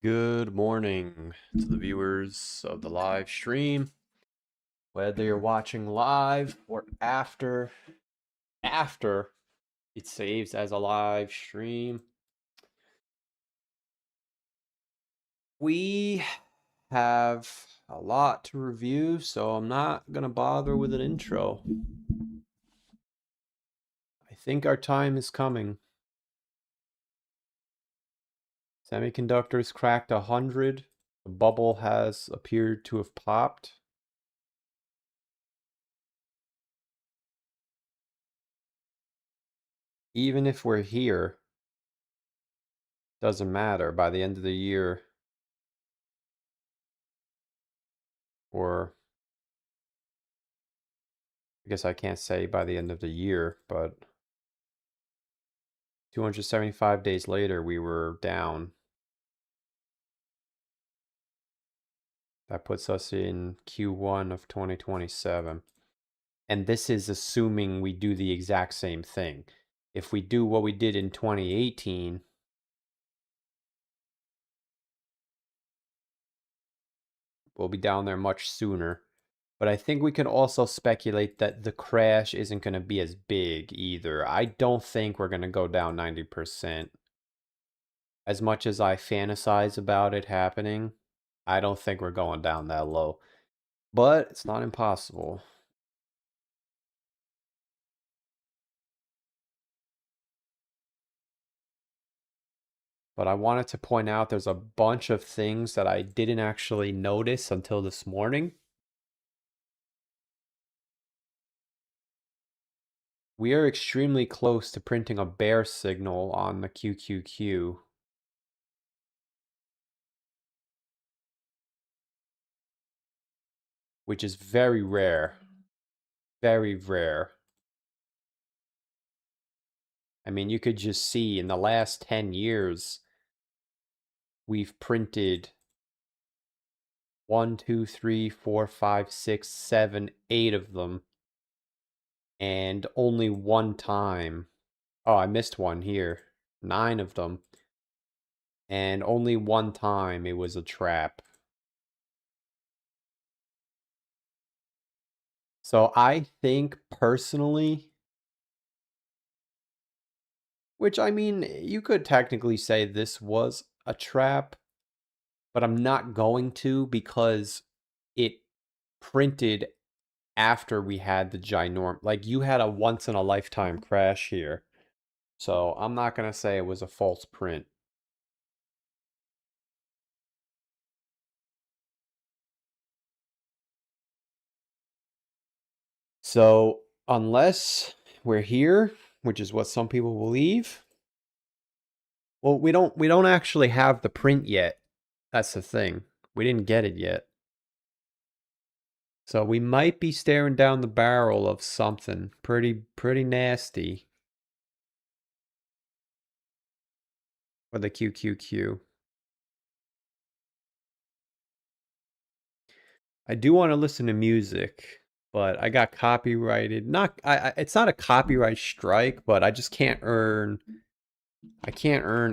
Good morning to the viewers of the live stream. Whether you're watching live or after it saves as a live stream. We have a lot to review, so I'm not going to bother with an intro. I think our time is coming. Semiconductors cracked 100. The bubble has appeared to have popped. Even if we're here, doesn't matter. By the end of the year, or I guess I can't say by the end of the year, but 275 days later, we were down. That puts us in Q1 of 2027. And this is assuming we do the exact same thing. If we do what we did in 2018, we'll be down there much sooner. But I think we can also speculate that the crash isn't going to be as big either. I don't think we're going to go down 90%. As much as I fantasize about it happening, I don't think we're going down that low. But it's not impossible. But I wanted to point out there's a bunch of things that I didn't actually notice until this morning. We are extremely close to printing a bear signal on the QQQ. Which is very rare. Very rare. I mean, you could just see in the last 10 years, we've printed 1, 2, 3, 4, 5, 6, 7, 8 of them. And only one time. Oh, I missed one here. 9 of them. And only one time it was a trap. So I think personally, which I mean, you could technically say this was a trap, but I'm not going to because it printed after we had the ginorm. Like, you had a once in a lifetime crash here. So I'm not going to say it was a false print. So unless we're here, which is what some people believe, well, we don't actually have the print yet. That's the thing. We didn't get it yet. So we might be staring down the barrel of something pretty nasty for the QQQ. I do want to listen to music, but I got copyrighted. It's not a copyright strike, but I just can't earn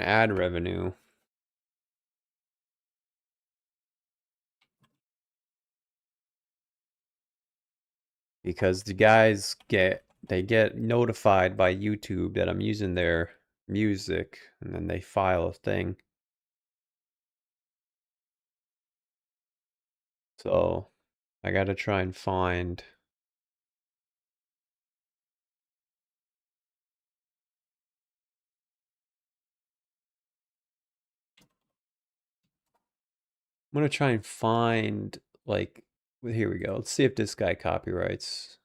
ad revenue. Because the guys get notified by YouTube that I'm using their music, and then they file a thing. So I gotta try and find. I'm gonna try and find, like, here we go. Let's see if this guy copyrights.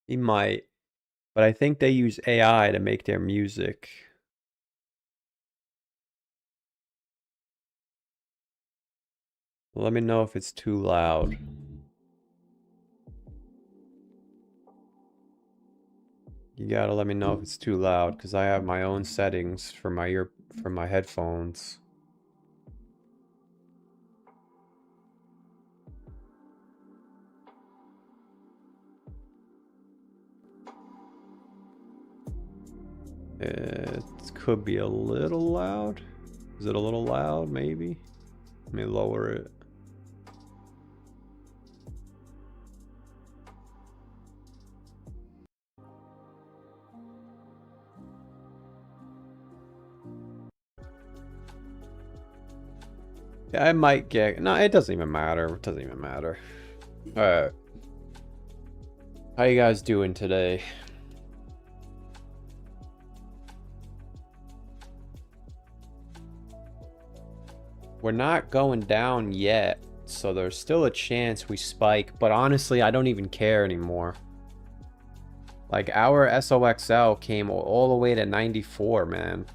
He might, but I think they use AI to make their music. Let me know if it's too loud. You gotta let me know if it's too loud, because I have my own settings for my headphones. It could be a little loud. Is it a little loud? Maybe. Let me lower it. Yeah, I might get... No, it doesn't even matter. It doesn't even matter. Alright. How you guys doing today? We're not going down yet, so there's still a chance we spike, but honestly, I don't even care anymore. Like, our SOXL came all the way to 94, man.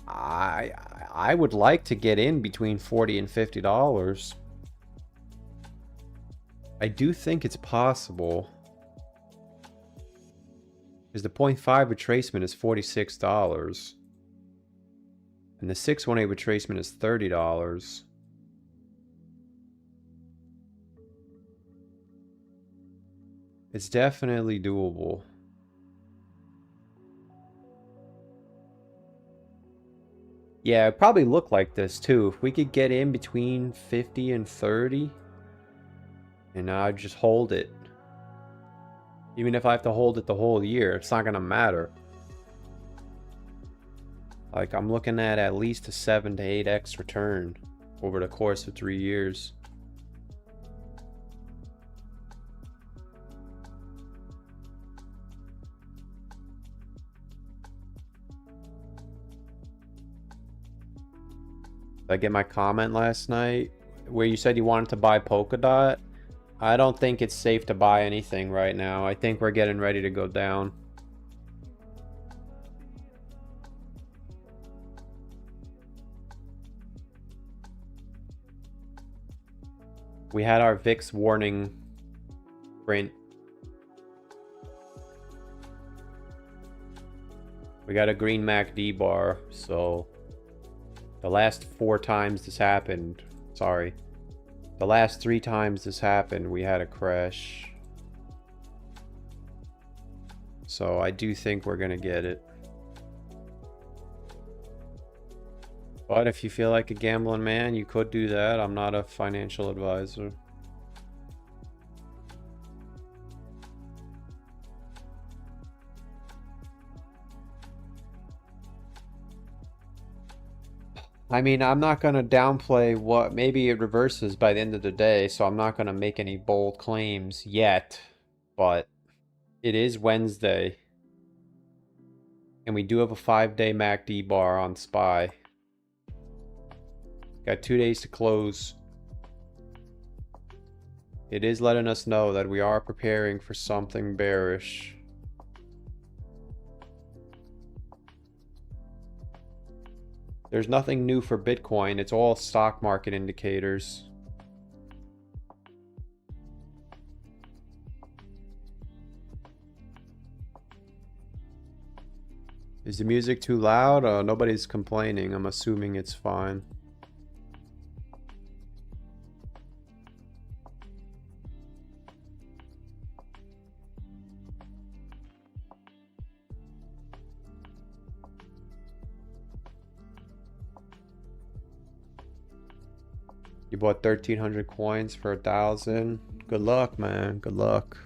I would like to get in between $40 and $50. I do think it's possible. Because the 0.5 retracement is $46. And the 618 retracement is $30. It's definitely doable. Yeah, it probably look like this too. If we could get in between 50 and 30, and I'd just hold it. Even if I have to hold it the whole year, it's not gonna matter. Like, I'm looking at least a 7 to 8x return over the course of 3 years. Did I get my comment last night where you said you wanted to buy Polkadot? I don't think it's safe to buy anything right now. I think we're getting ready to go down. We had our VIX warning print. We got a green MACD bar, so the last 4 times this happened, sorry, the last 3 times this happened, we had a crash. So I do think we're gonna get it. But if you feel like a gambling man, you could do that. I'm not a financial advisor. I mean, I'm not going to downplay what maybe it reverses by the end of the day, so I'm not going to make any bold claims yet. But it is Wednesday. And we do have a 5-day MACD bar on SPY. Got 2 days to close. It is letting us know that we are preparing for something bearish. There's nothing new for Bitcoin. It's all stock market indicators. Is the music too loud? Nobody's complaining. I'm assuming it's fine. You bought 1,300 coins for 1,000. Good luck, man. Good luck.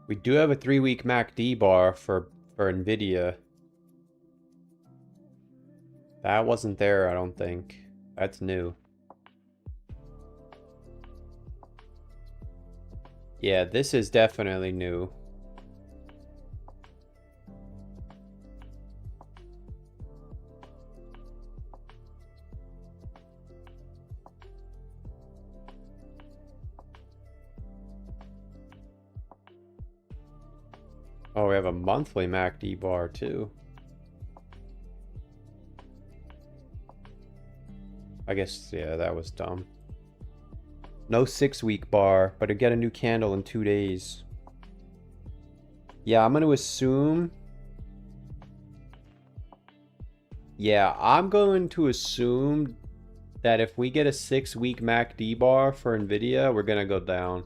We do have a 3-week MACD bar for Nvidia. That wasn't there, I don't think. That's new. Yeah, this is definitely new. Oh, we have a monthly MACD bar too. I guess, yeah, that was dumb. No 6-week bar, but to get a new candle in 2 days. Yeah, I'm going to assume Yeah, I'm going to assume that if we get a 6-week MACD bar for Nvidia, we're gonna go down.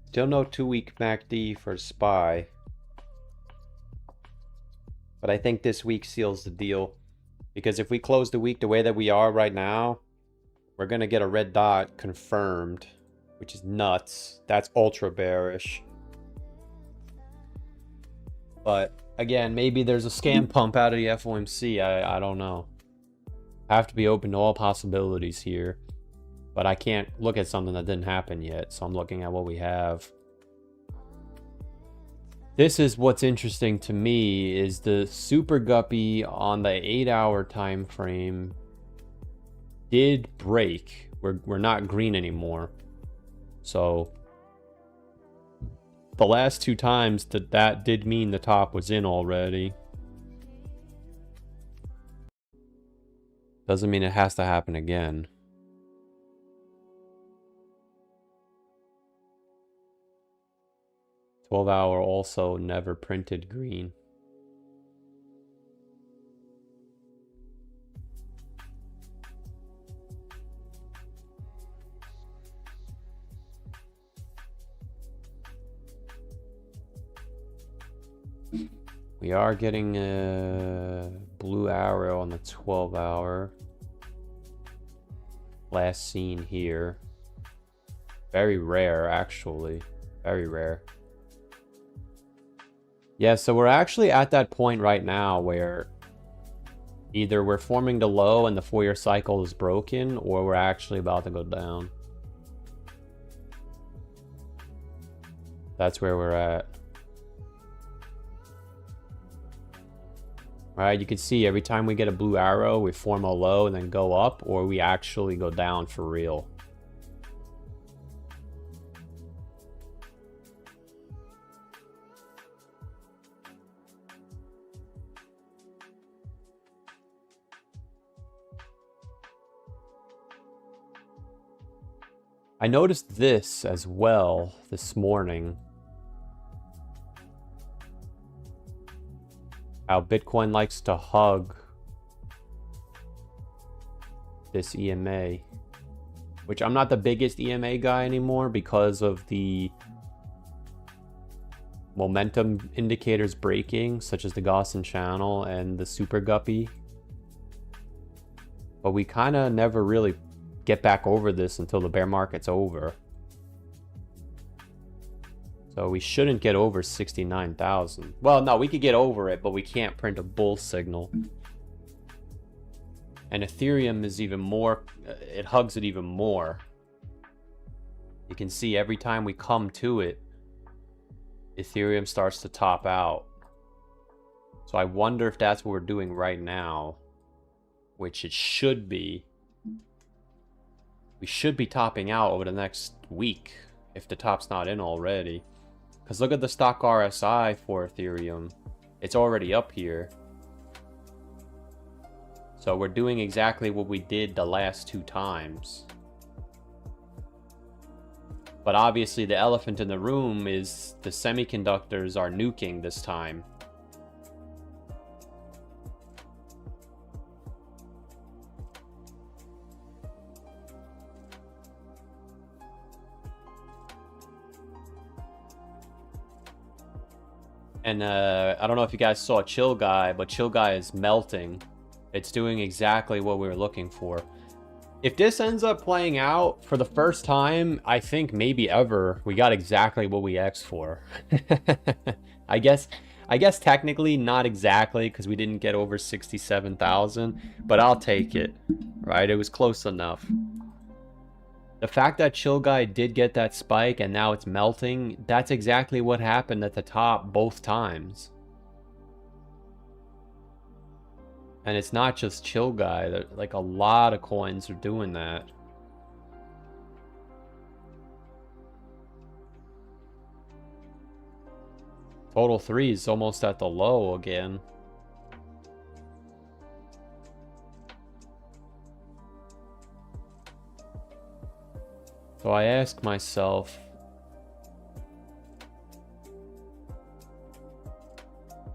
Still no 2-week MACD for SPY. But I think this week seals the deal. Because if we close the week the way that we are right now, we're going to get a red dot confirmed, which is nuts. That's ultra bearish. But again, maybe there's a scam pump out of the FOMC. I don't know. I have to be open to all possibilities here. But I can't look at something that didn't happen yet. So I'm looking at what we have. This is what's interesting to me is the super guppy on the 8-hour time frame did break. We're not green anymore. So the last 2 times that did mean the top was in already. Doesn't mean it has to happen again. $12-hour also never printed green. We are getting a blue arrow on the 12-hour. Last seen here. Very rare, actually. Very rare. Yeah, so we're actually at that point right now where either we're forming the low and the 4-year cycle is broken, or we're actually about to go down. That's where we're at. Right, you can see every time we get a blue arrow, we form a low and then go up, or we actually go down for real. I noticed this as well this morning. How Bitcoin likes to hug this EMA. Which I'm not the biggest EMA guy anymore because of the momentum indicators breaking, such as the Gaussian channel and the super guppy. But we kind of never really get back over this until the bear market's over. So we shouldn't get over 69,000. Well, no, we could get over it, but we can't print a bull signal. And Ethereum is even more, it hugs it even more. You can see every time we come to it, Ethereum starts to top out. So I wonder if that's what we're doing right now, which it should be. We should be topping out over the next week if the top's not in already. Because look at the stock RSI for Ethereum. It's already up here. So we're doing exactly what we did the last 2 times. But obviously the elephant in the room is the semiconductors are nuking this time. And I don't know if you guys saw Chill Guy, but Chill Guy is melting. It's doing exactly what we were looking for. If this ends up playing out for the first time, I think maybe ever, we got exactly what we asked for. I guess technically not exactly because we didn't get over 67,000, but I'll take it, right? It was close enough. The fact that Chill Guy did get that spike and now it's melting, that's exactly what happened at the top both times. And it's not just Chill Guy, like a lot of coins are doing that. Total 3 is almost at the low again. So I ask myself,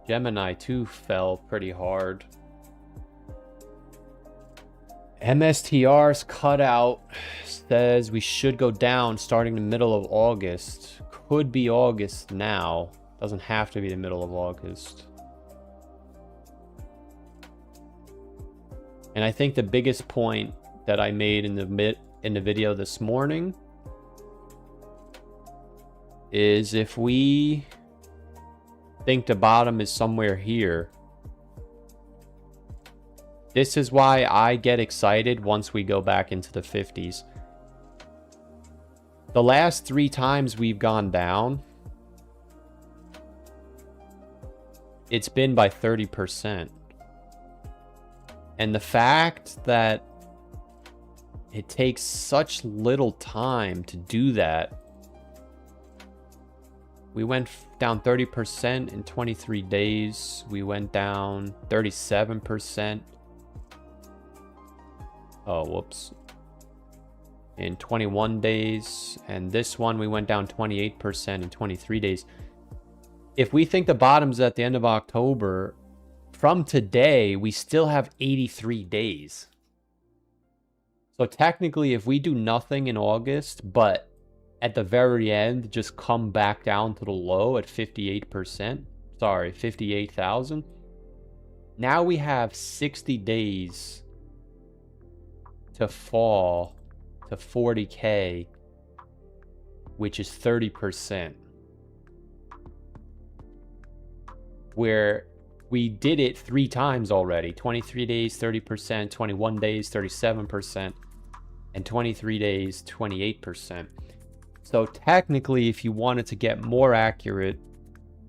Gemini too fell pretty hard. MSTR's cutout says we should go down starting the middle of August. Could be August now. Doesn't have to be the middle of August. And I think the biggest point that I made in the video this morning is if we think the bottom is somewhere here, this is why I get excited once we go back into the 50s. The last 3 times we've gone down, it's been by 30%. And the fact that it takes such little time to do that. We went down 30% in 23 days. We went down 37%. Oh, whoops. In 21 days. And this one, we went down 28% in 23 days. If we think the bottom's at the end of October, from today, we still have 83 days. So technically, if we do nothing in August, but at the very end, just come back down to the low at 58%. Sorry, 58,000. Now we have 60 days to fall to 40K, which is 30%. Where we did it 3 times already. 23 days, 30%, 21 days, 37%, and 23 days, 28%. So technically, if you wanted to get more accurate,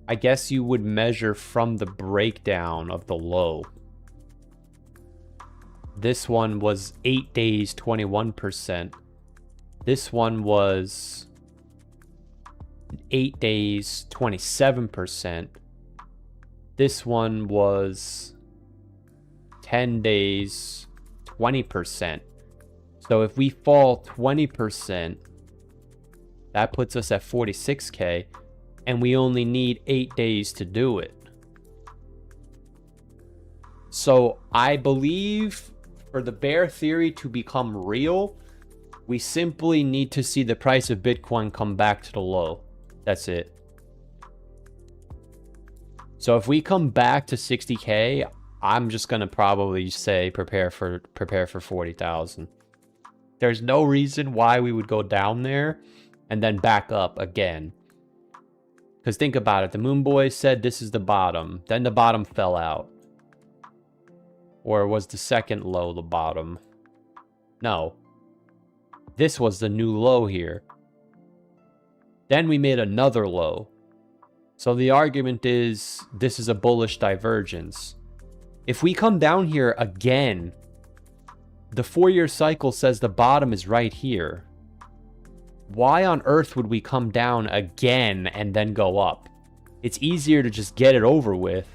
I guess you would measure from the breakdown of the low. This one was 8 days, 21%. This one was 8 days, 27%. This one was 10 days, 20%. So if we fall 20%, that puts us at 46K, and we only need 8 days to do it. So I believe for the bear theory to become real, we simply need to see the price of Bitcoin come back to the low. That's it. So if we come back to 60K, I'm just gonna probably say prepare for 40,000. There's no reason why we would go down there and then back up again. Because think about it, the Moon Boys said this is the bottom, then the bottom fell out. Or was the second low the bottom? No. This was the new low here. Then we made another low. So the argument is this is a bullish divergence. If we come down here again, the 4-year cycle says the bottom is right here. Why on earth would we come down again and then go up? It's easier to just get it over with.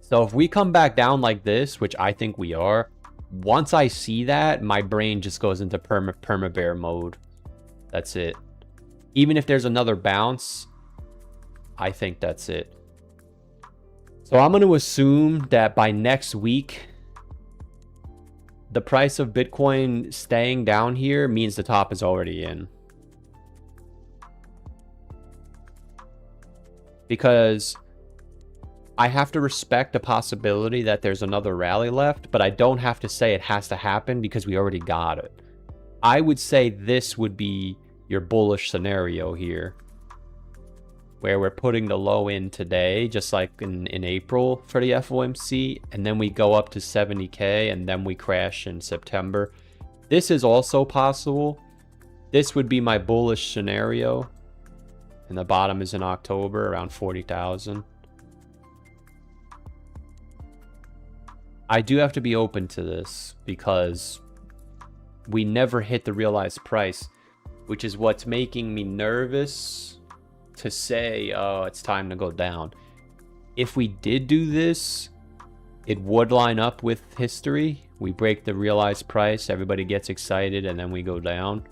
So if we come back down like this, which I think we are, once I see that, my brain just goes into perma-bear mode. That's it. Even if there's another bounce, I think that's it. So I'm going to assume that by next week, the price of Bitcoin staying down here means the top is already in. Because I have to respect the possibility that there's another rally left, but I don't have to say it has to happen because we already got it. I would say this would be your bullish scenario here, where we're putting the low in today, just like in April for the FOMC, and then we go up to 70K, and then we crash in September. This is also possible. This would be my bullish scenario, and the bottom is in October, around 40,000. I do have to be open to this, because we never hit the realized price, which is what's making me nervous to say, oh, it's time to go down. If we did do this, it would line up with history. We break the realized price, everybody gets excited, and then we go down.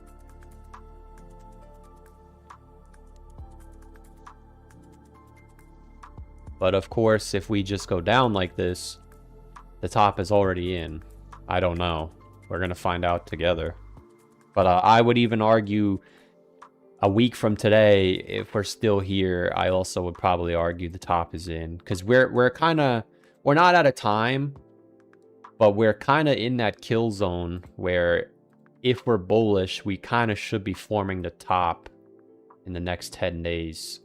But of course, if we just go down like this, the top is already in. I don't know. We're going to find out together. But I would even argue a week from today, if we're still here, I also would probably argue the top is in. Because we're not out of time, but we're kind of in that kill zone where if we're bullish, we kind of should be forming the top in the next 10 days.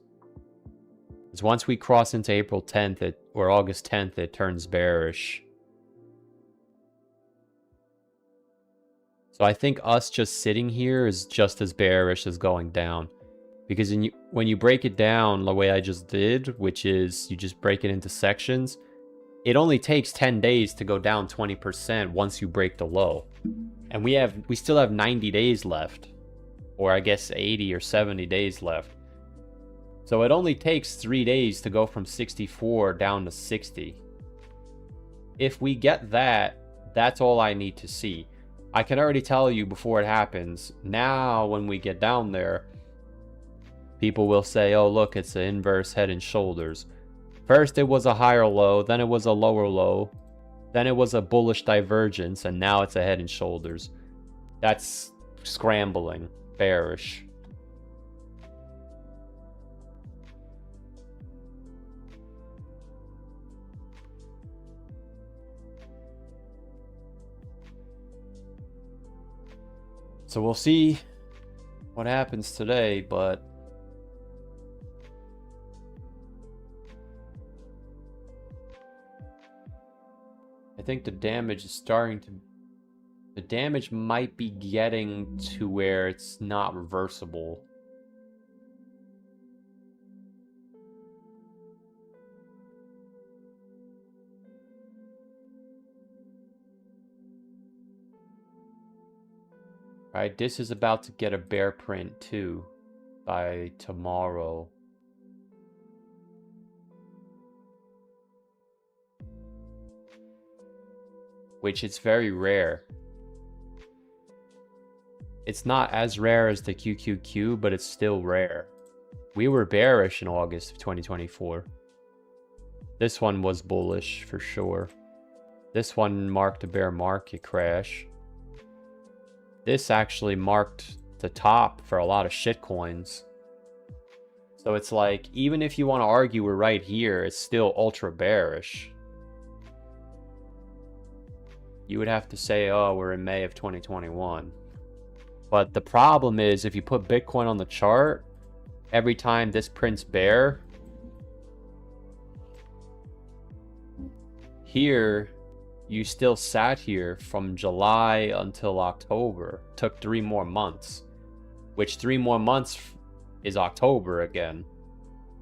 Because once we cross into April 10th or August 10th, it turns bearish. So I think us just sitting here is just as bearish as going down. Because when you break it down the way I just did, which is you just break it into sections, it only takes 10 days to go down 20% once you break the low. And we still have 90 days left. Or I guess 80 or 70 days left. So it only takes 3 days to go from 64 down to 60. If we get that, that's all I need to see. I can already tell you before it happens. Now, when we get down there, people will say, oh, look, it's an inverse head and shoulders. First, it was a higher low, then it was a lower low, then it was a bullish divergence, and now it's a head and shoulders. That's scrambling, bearish. So we'll see what happens today, but I think the damage is starting to... The damage might be getting to where it's not reversible. Alright, this is about to get a bear print too by tomorrow. Which is very rare. It's not as rare as the QQQ, but it's still rare. We were bearish in August of 2024. This one was bullish for sure. This one marked a bear market crash. This actually marked the top for a lot of shitcoins. So it's like, even if you want to argue we're right here, it's still ultra bearish. You would have to say, oh, we're in May of 2021. But the problem is, if you put Bitcoin on the chart, every time this prints bear, here, you still sat here from July until October. Took 3 more months. Which 3 more months is October again.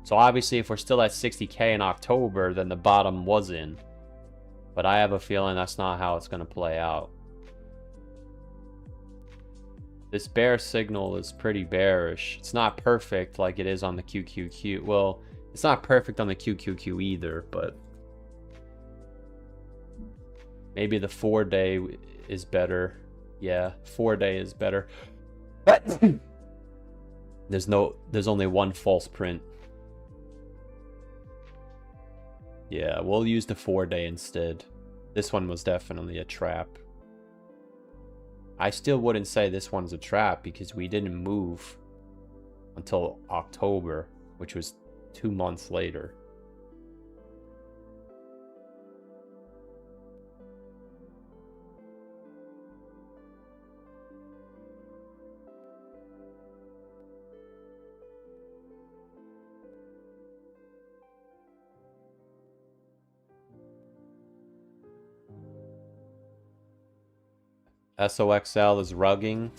So obviously if we're still at 60K in October, then the bottom was in. But I have a feeling that's not how it's going to play out. This bear signal is pretty bearish. It's not perfect like it is on the QQQ. Well, it's not perfect on the QQQ either, but... Maybe the 4-day is better. Yeah, 4-day is better. There's only one false print. Yeah, we'll use the 4-day instead. This one was definitely a trap. I still wouldn't say this one's a trap because we didn't move until October, which was 2 months later. SOXL is rugging.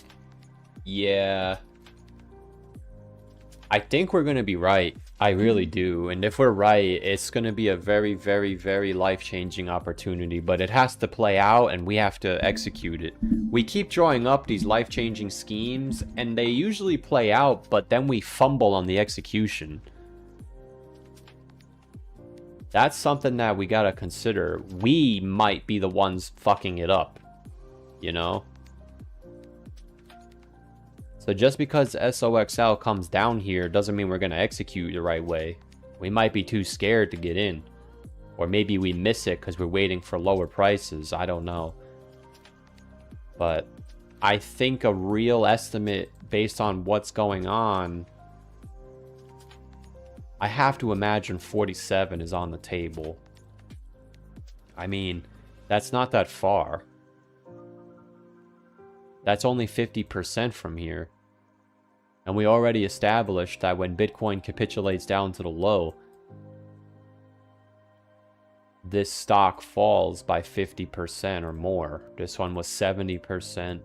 Yeah. I think we're going to be right. I really do. And if we're right, it's going to be a very, very, very life-changing opportunity. But it has to play out and we have to execute it. We keep drawing up these life-changing schemes and they usually play out, but then we fumble on the execution. That's something that we got to consider. We might be the ones fucking it up, you know? So just because SOXL comes down here doesn't mean we're going to execute the right way. We might be too scared to get in. Or maybe we miss it because we're waiting for lower prices. I don't know. But I think a real estimate based on what's going on, I have to imagine 47 is on the table. I mean, that's not that far. That's only 50% from here. And we already established that when Bitcoin capitulates down to the low, this stock falls by 50% or more. This one was 70%.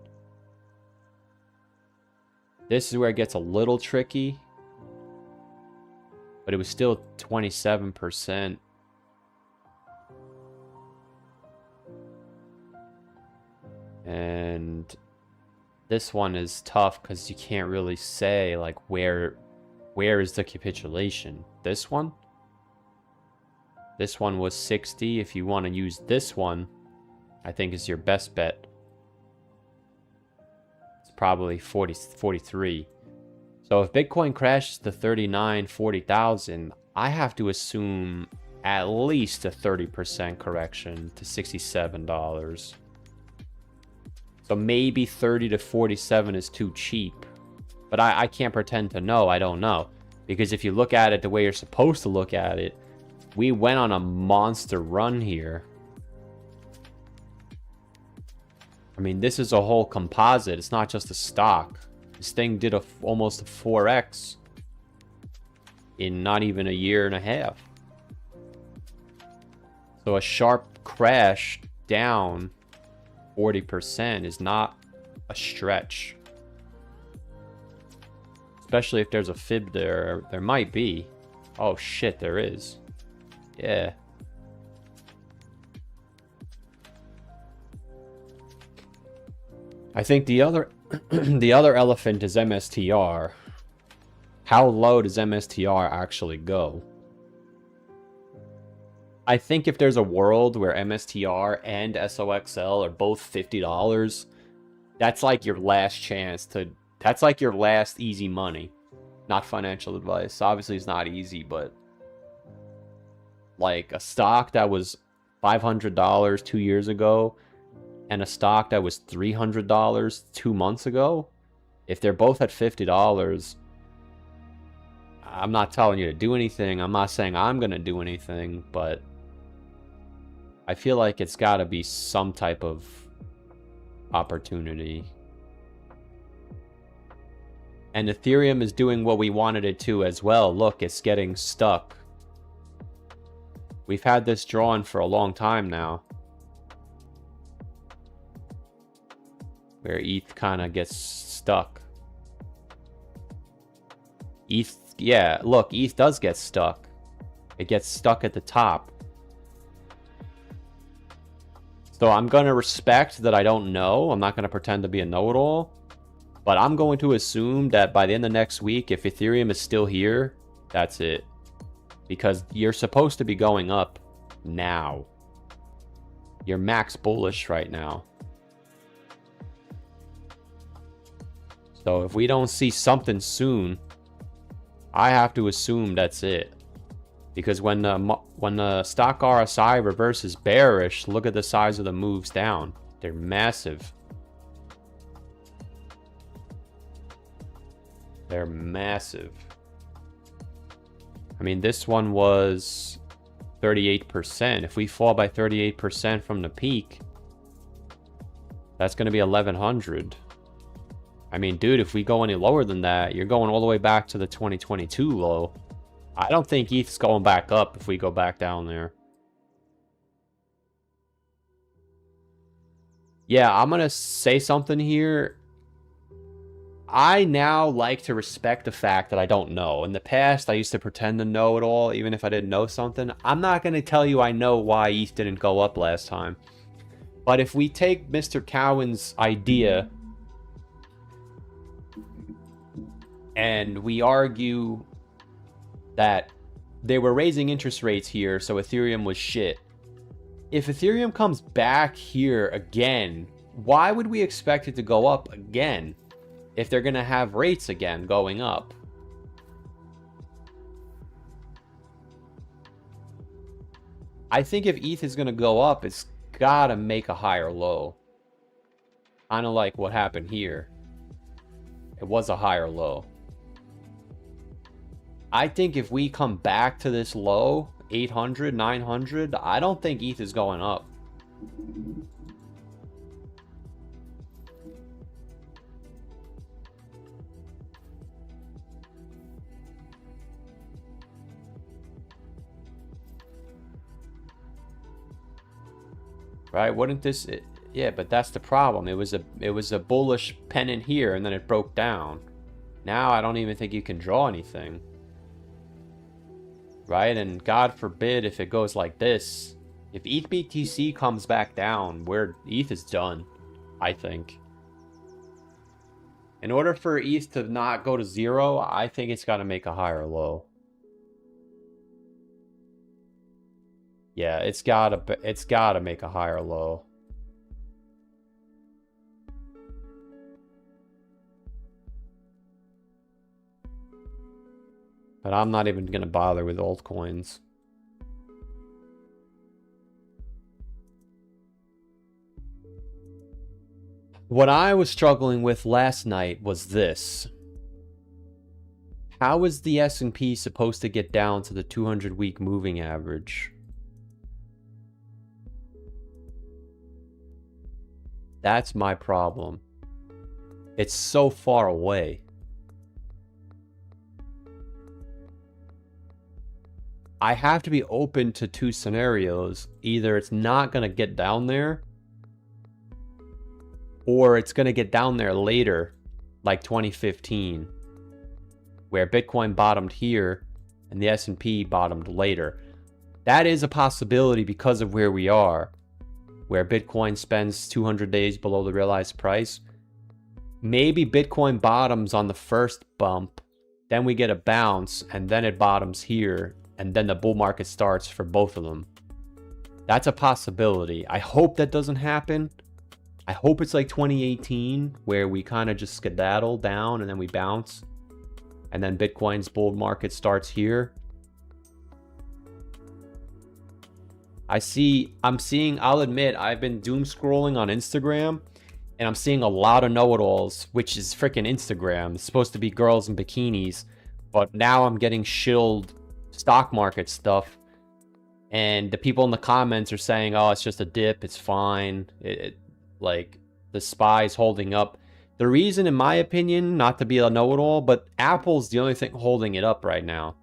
This is where it gets a little tricky. But it was still 27%. And this one is tough because you can't really say like where is the capitulation. This one was 60. If you want to use this one, I think is your best bet. It's probably 43. So if Bitcoin crashes to 39, 40,000, I have to assume at least a 30% correction to $67. So maybe 30 to 47 is too cheap. But I can't pretend to know. I don't know. Because if you look at it the way you're supposed to look at it, we went on a monster run here. I mean, this is a whole composite. It's not just a stock. This thing did almost a 4x in not even a year and a half. So a sharp crash down 40% is not a stretch. Especially if there's a fib there. There might be. Oh shit, there is. Yeah. I think the other the other elephant is MSTR. How low does MSTR actually go? I think if there's a world where MSTR and SOXL are both $50, that's like your last chance to... That's like your last easy money. Not financial advice. Obviously, it's not easy, but... Like, a stock that was $500 2 years ago and a stock that was $300 2 months ago, if they're both at $50, I'm not telling you to do anything. I'm not saying I'm going to do anything, but I feel like it's got to be some type of opportunity. And Ethereum is doing what we wanted it to as well. Look, it's getting stuck. We've had this drawn for a long time now, where ETH kind of gets stuck. ETH, yeah, look, ETH does get stuck. It gets stuck at the top. So I'm going to respect that I don't know. I'm not going to pretend to be a know-it-all. But I'm going to assume that by the end of next week, if Ethereum is still here, that's it. Because you're supposed to be going up now. You're max bullish right now. So if we don't see something soon, I have to assume that's it. Because when the stock RSI reverses bearish, look at the size of the moves down. They're massive. They're massive. I mean, this one was 38%. If we fall by 38% from the peak, that's going to be 1100. I mean, dude, if we go any lower than that, you're going all the way back to the 2022 low. I don't think ETH's going back up if we go back down there. Yeah, I'm going to say something here. I now like to respect the fact that I don't know. In the past, I used to pretend to know it all, even if I didn't know something. I'm not going to tell you I know why ETH didn't go up last time. But if we take Mr. Cowan's idea and we argue that they were raising interest rates here, so Ethereum was shit. If Ethereum comes back here again, why would we expect it to go up again if they're going to have rates again going up? I think if ETH is going to go up, it's got to make a higher low. Kind of like what happened here. It was a higher low. I think if we come back to this low, 800, 900, I don't think ETH is going up. Right? Wouldn't this... Yeah, but that's the problem. It was a bullish pennant here, and then it broke down. Now I don't even think you can draw anything. Right? And God forbid if it goes like this. If ETH BTC comes back down, where ETH is done, I think. In order for ETH to not go to zero, I think it's got to make a higher low. Yeah, it's gotta make a higher low. But I'm not even gonna bother with altcoins. What I was struggling with last night was this. How is the S&P supposed to get down to the 200-week moving average? That's my problem. It's so far away. I have to be open to two scenarios. Either it's not going to get down there, or it's going to get down there later, like 2015, where Bitcoin bottomed here and the S&P bottomed later. That is a possibility because of where we are, where Bitcoin spends 200 days below the realized price. Maybe Bitcoin bottoms on the first bump, then we get a bounce, and then it bottoms here, and then the bull market starts for both of them. That's a possibility. I hope that doesn't happen. I hope it's like 2018, where we kind of just skedaddle down and then we bounce, and then Bitcoin's bull market starts here. I'll admit, I've been doom scrolling on Instagram, and I'm seeing a lot of know-it-alls, which is freaking Instagram. It's supposed to be girls in bikinis, but now I'm getting shilled stock market stuff, and the people in the comments are saying, oh, it's just a dip, it's fine, like the SPY's holding up. The reason, in my opinion, not to be a know-it-all, but Apple's the only thing holding it up right now.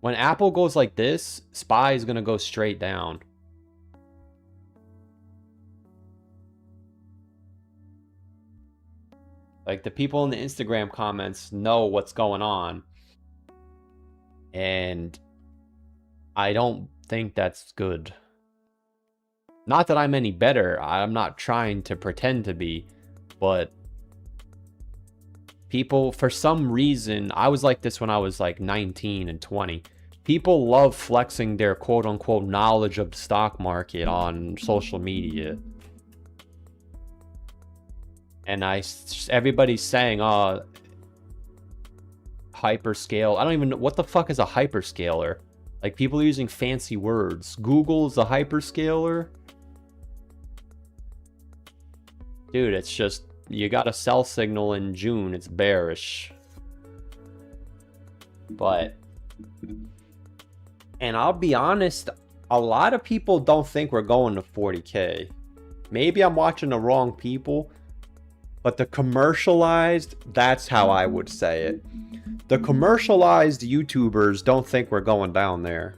When Apple goes like this, SPY is going to go straight down. Like, the people in the Instagram comments know what's going on. And I don't think that's good. Not that I'm any better. I'm not trying to pretend to be. But people, for some reason, I was like this when I was like 19 and 20. People love flexing their quote-unquote knowledge of the stock market on social media. And everybody's saying, oh, hyperscale. I don't even know. What the fuck is a hyperscaler? Like, people are using fancy words. Google is a hyperscaler? Dude, it's just, you got a sell signal in June. It's bearish. But, and I'll be honest, a lot of people don't think we're going to 40K. Maybe I'm watching the wrong people, but the commercialized, that's how I would say it. The commercialized YouTubers don't think we're going down there.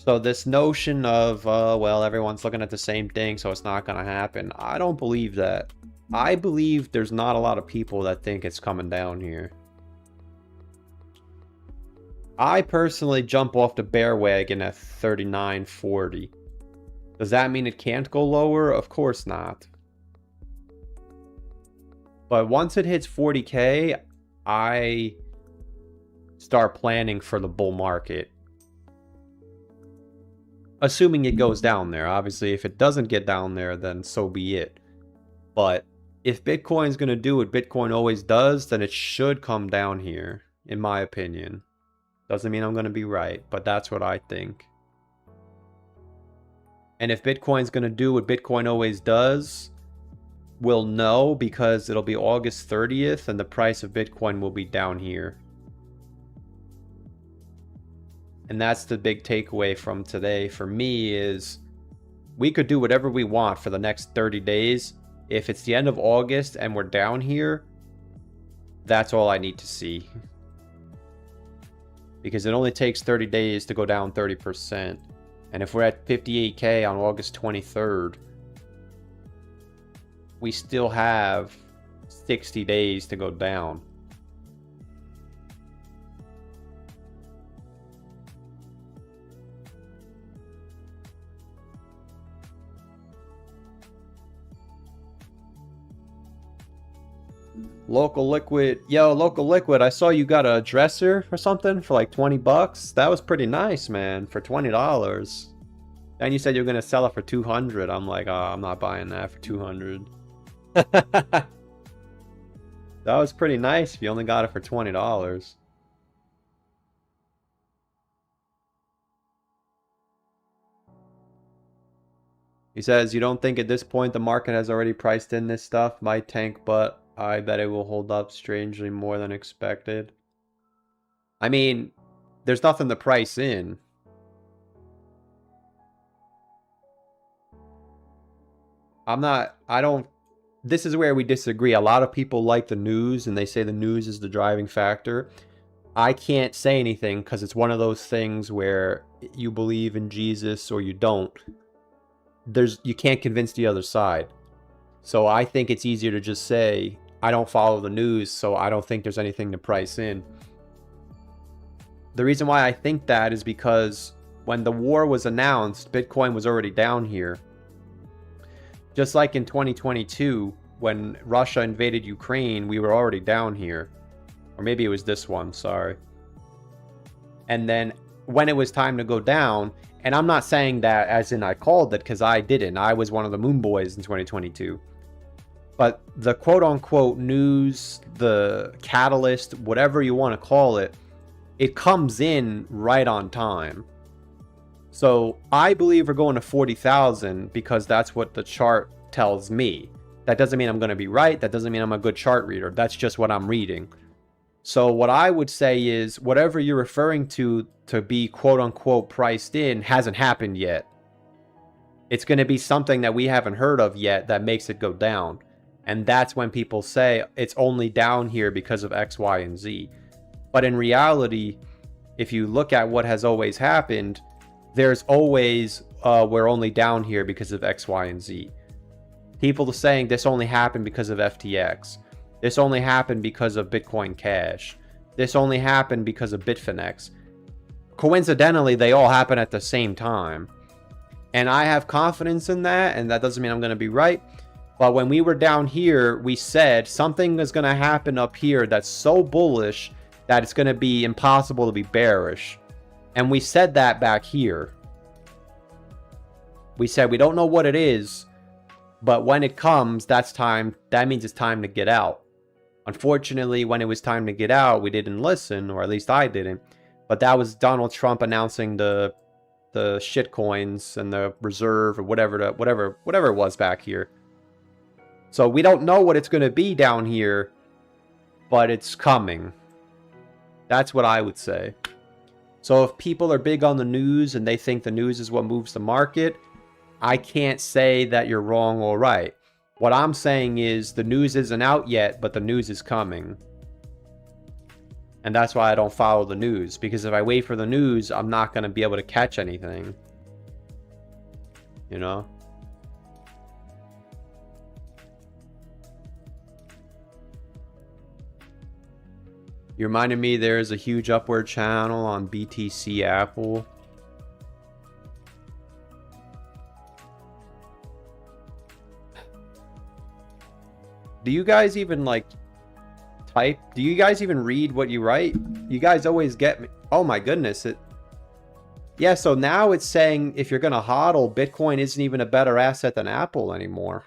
So this notion of, well, everyone's looking at the same thing, so it's not going to happen. I don't believe that. I believe there's not a lot of people that think it's coming down here. I personally jump off the bear wagon at 39.40. Does that mean it can't go lower? Of course not. But once it hits 40K, I start planning for the bull market. Assuming it goes down there. Obviously, if it doesn't get down there, then so be it. But if Bitcoin's going to do what Bitcoin always does, then it should come down here, in my opinion. Doesn't mean I'm going to be right, but that's what I think. And if Bitcoin's going to do what Bitcoin always does, we'll know because it'll be August 30th and the price of Bitcoin will be down here. And that's the big takeaway from today for me is we could do whatever we want for the next 30 days. If it's the end of August and we're down here, that's all I need to see. Because it only takes 30 days to go down 30%. And if we're at 58K on August 23rd, we still have 60 days to go down. Local Liquid. Yo, Local Liquid, I saw you got a dresser or something for like 20 bucks. That was pretty nice, man, for $20. And you said you were going to sell it for 200. I'm like, oh, I'm not buying that for 200. That was pretty nice if you only got it for $20. He says, you don't think at this point the market has already priced in this stuff? Might tank, but I bet it will hold up strangely more than expected. I mean, there's nothing to price in. This is where we disagree. A lot of people like the news and they say the news is the driving factor. I can't say anything because it's one of those things where you believe in Jesus or you don't. You can't convince the other side. So I think it's easier to just say, I don't follow the news, so I don't think there's anything to price in. The reason why I think that is because when the war was announced, Bitcoin was already down here. Just like in 2022, when Russia invaded Ukraine, we were already down here. Or maybe it was this one, sorry. And then when it was time to go down, and I'm not saying that as in I called it, because I didn't. I was one of the moon boys in 2022. But the quote-unquote news, the catalyst, whatever you want to call it, it comes in right on time. So I believe we're going to 40,000 because that's what the chart tells me. That doesn't mean I'm going to be right. That doesn't mean I'm a good chart reader. That's just what I'm reading. So what I would say is whatever you're referring to be quote-unquote priced in hasn't happened yet. It's going to be something that we haven't heard of yet that makes it go down. And that's when people say it's only down here because of X, Y, and Z. But in reality, if you look at what has always happened, there's always, we're only down here because of X, Y, and Z. People are saying this only happened because of FTX. This only happened because of Bitcoin Cash. This only happened because of Bitfinex. Coincidentally, they all happen at the same time. And I have confidence in that, and that doesn't mean I'm going to be right. But when we were down here, we said something is going to happen up here that's so bullish that it's going to be impossible to be bearish. And we said that back here. We said we don't know what it is, but when it comes, that's time. That means it's time to get out. Unfortunately, when it was time to get out, we didn't listen, or at least I didn't. But that was Donald Trump announcing the shit coins and the reserve or whatever it was back here. So we don't know what it's going to be down here, but it's coming. That's what I would say. So if people are big on the news and they think the news is what moves the market, I can't say that you're wrong or right. What I'm saying is the news isn't out yet, but the news is coming. And that's why I don't follow the news. Because if I wait for the news, I'm not going to be able to catch anything. You know? You reminded me there's a huge upward channel on BTC Apple. Do you guys even like type? Do you guys even read what you write? You guys always get me. Oh my goodness. Yeah, so now it's saying if you're going to hodl, Bitcoin isn't even a better asset than Apple anymore.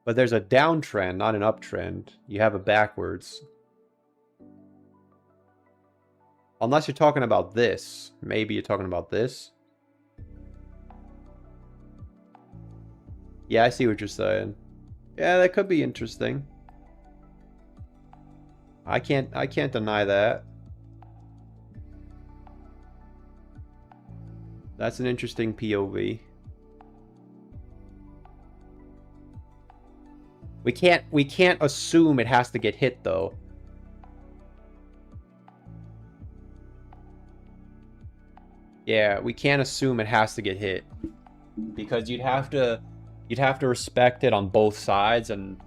But there's a downtrend, not an uptrend. You have it backwards. Unless you're talking about this. Maybe you're talking about this. Yeah, I see what you're saying. Yeah, that could be interesting. I can't deny that. That's an interesting POV. We can't assume it has to get hit though. Yeah, we can't assume it has to get hit. Because you'd have to respect it on both sides, and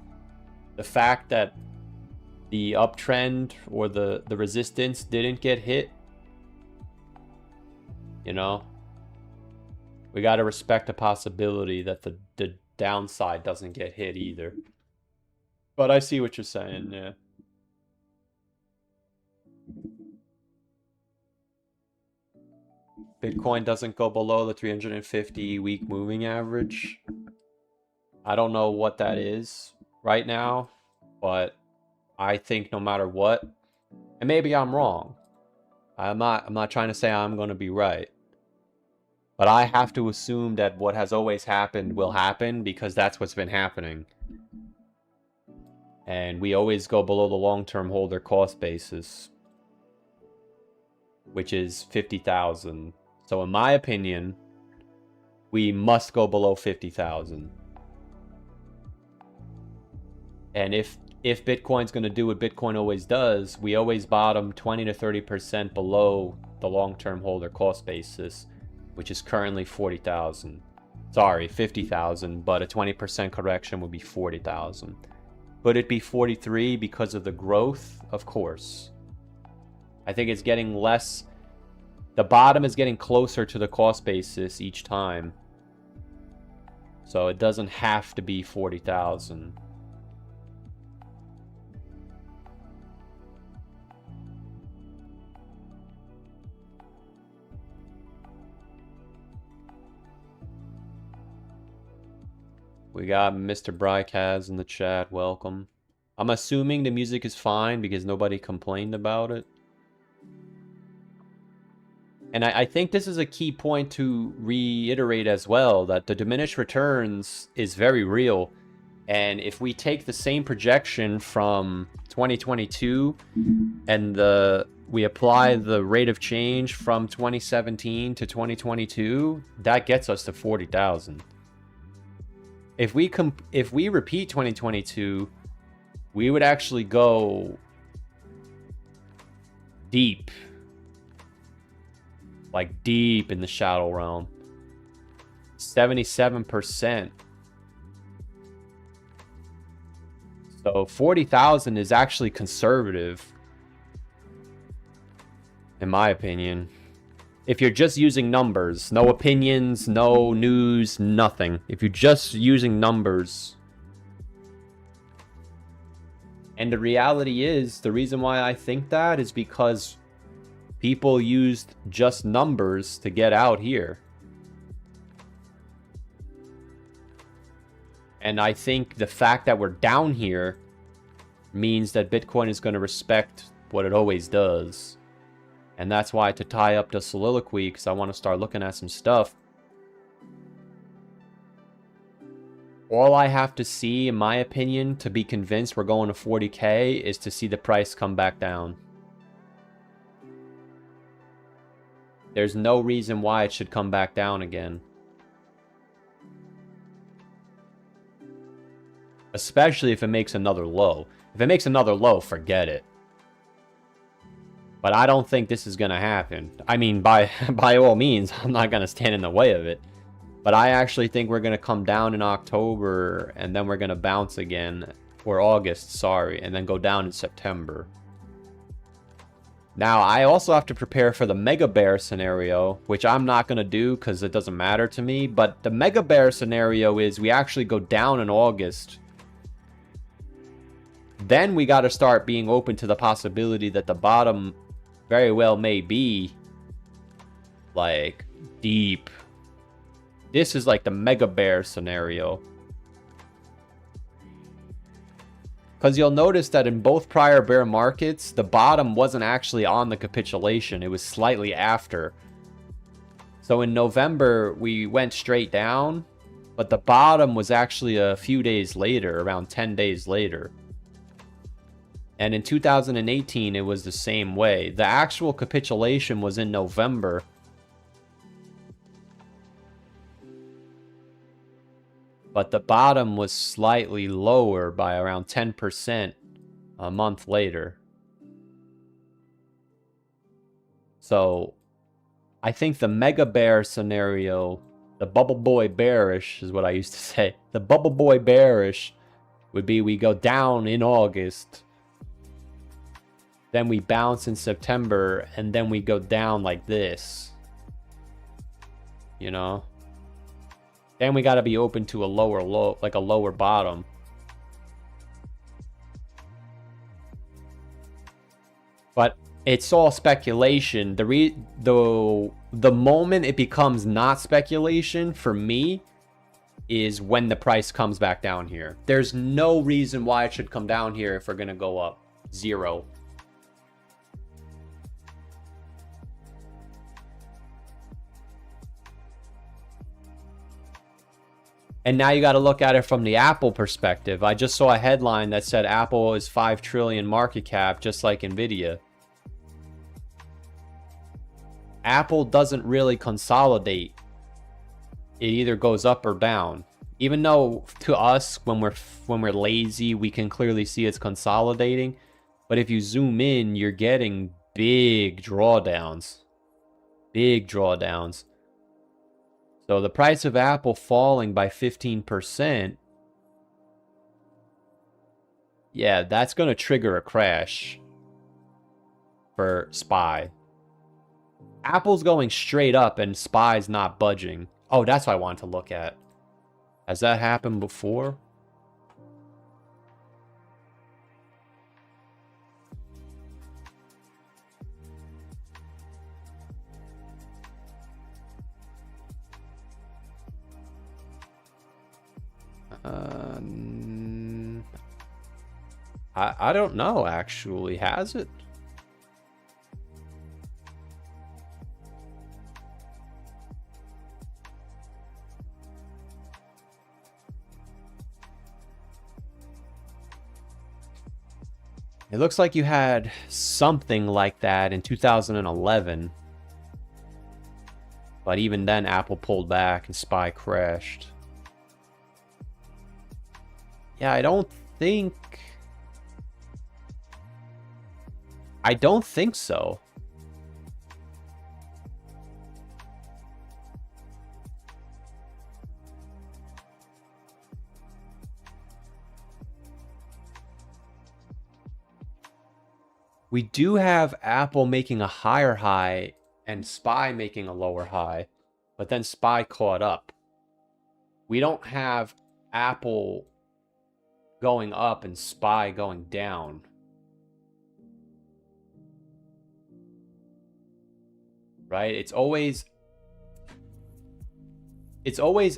the fact that the uptrend or the resistance didn't get hit, you know, we got to respect the possibility that the downside doesn't get hit either. But I see what you're saying, yeah. Bitcoin doesn't go below the 350-week moving average. I don't know what that is right now, but I think no matter what, and maybe I'm wrong. I'm not trying to say I'm going to be right. But I have to assume that what has always happened will happen because that's what's been happening. And we always go below the long-term holder cost basis, which is 50,000. So in my opinion, we must go below 50,000. And if Bitcoin's going to do what Bitcoin always does, we always bottom 20 to 30% below the long-term holder cost basis, which is currently 40,000. Sorry, 50,000, but a 20% correction would be 40,000. Could it be 43 because of the growth? Of course. I think it's getting less. The bottom is getting closer to the cost basis each time. So it doesn't have to be 40,000. We got Mr. Brykaz in the chat. Welcome. I'm assuming the music is fine because nobody complained about it. And I think this is a key point to reiterate as well, that the diminished returns is very real. And if we take the same projection from 2022 and we apply the rate of change from 2017 to 2022, that gets us to 40,000. If we repeat 2022, we would actually go deep. Like deep in the shadow realm. 77%. So 40,000 is actually conservative, in my opinion. If you're just using numbers, no opinions, no news, nothing. If you're just using numbers. And the reality is, the reason why I think that is because people used just numbers to get out here. And I think the fact that we're down here means that Bitcoin is going to respect what it always does. And that's why, to tie up the soliloquy, because I want to start looking at some stuff. All I have to see, in my opinion, to be convinced we're going to 40K is to see the price come back down. There's no reason why it should come back down again. Especially if it makes another low. If it makes another low, forget it. But I don't think this is going to happen. I mean, by all means, I'm not going to stand in the way of it. But I actually think we're going to come down in October, and then we're going to bounce again. Or August, sorry. And then go down in September. Now, I also have to prepare for the mega bear scenario, which I'm not going to do because it doesn't matter to me. But the mega bear scenario is we actually go down in August. Then we got to start being open to the possibility that the bottom very well may be like deep. This is like the mega bear scenario. Because you'll notice that in both prior bear markets, the bottom wasn't actually on the capitulation. It was slightly after. So in November, we went straight down, but the bottom was actually a few days later, around 10 days later. And in 2018, it was the same way. The actual capitulation was in November. But the bottom was slightly lower by around 10% a month later. So I think the mega bear scenario, the bubble boy bearish is what I used to say. The bubble boy bearish would be we go down in August. Then we bounce in September, and then we go down like this. You know? Then we got to be open to a lower low, like a lower bottom. But it's all speculation. The moment it becomes not speculation for me is when the price comes back down here. There's no reason why it should come down here if we're going to go up. Zero. And now you got to look at it from the Apple perspective. I just saw a headline that said Apple is 5 trillion market cap, just like Nvidia. Apple doesn't really consolidate. It either goes up or down. Even though to us, when we're lazy, we can clearly see it's consolidating. But if you zoom in, you're getting big drawdowns. Big drawdowns. So the price of Apple falling by 15%, yeah, that's going to trigger a crash for SPY. Apple's going straight up and SPY's not budging. Oh, that's what I wanted to look at. Has that happened before? I don't know, actually. Has it? It looks like you had something like that in 2011. But even then, Apple pulled back and SPY crashed. Yeah, I don't think so. We do have Apple making a higher high and SPY making a lower high, but then SPY caught up. We don't have Apple going up and SPY going down. Right? It's always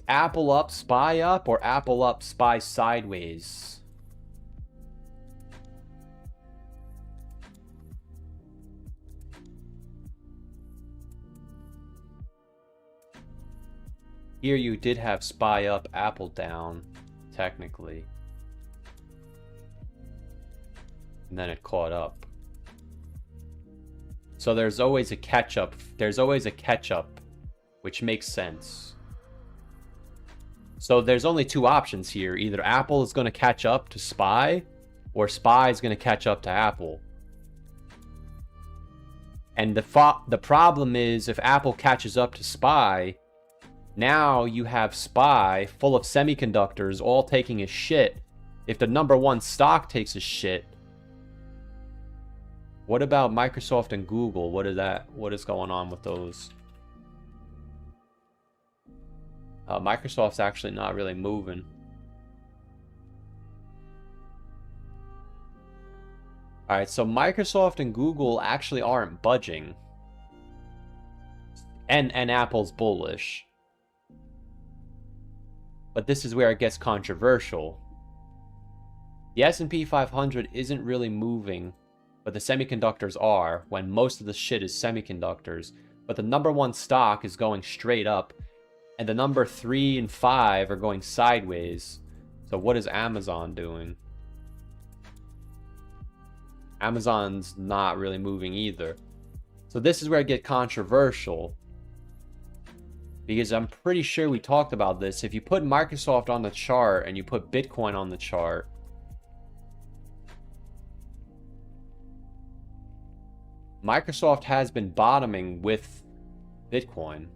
Apple up, SPY up, or Apple up, SPY sideways. Here you did have SPY up, Apple down, technically. And then it caught up. So there's always a catch-up. There's always a catch-up, which makes sense. So there's only two options here. Either Apple is going to catch up to SPY, or SPY is going to catch up to Apple. And the problem is, if Apple catches up to SPY, now you have SPY full of semiconductors all taking a shit. If the #1 stock takes a shit, what about Microsoft and Google? What is going on with those? Microsoft's actually not really moving. Alright, so Microsoft and Google actually aren't budging. And Apple's bullish. But this is where it gets controversial. The S&P 500 isn't really moving, but the semiconductors are, when most of the shit is semiconductors. But the #1 stock is going straight up, and the number 3 and 5 are going sideways. So what is Amazon doing? Amazon's not really moving either. So this is where it gets controversial. Because I'm pretty sure we talked about this. If you put Microsoft on the chart and you put Bitcoin on the chart, Microsoft has been bottoming with Bitcoin.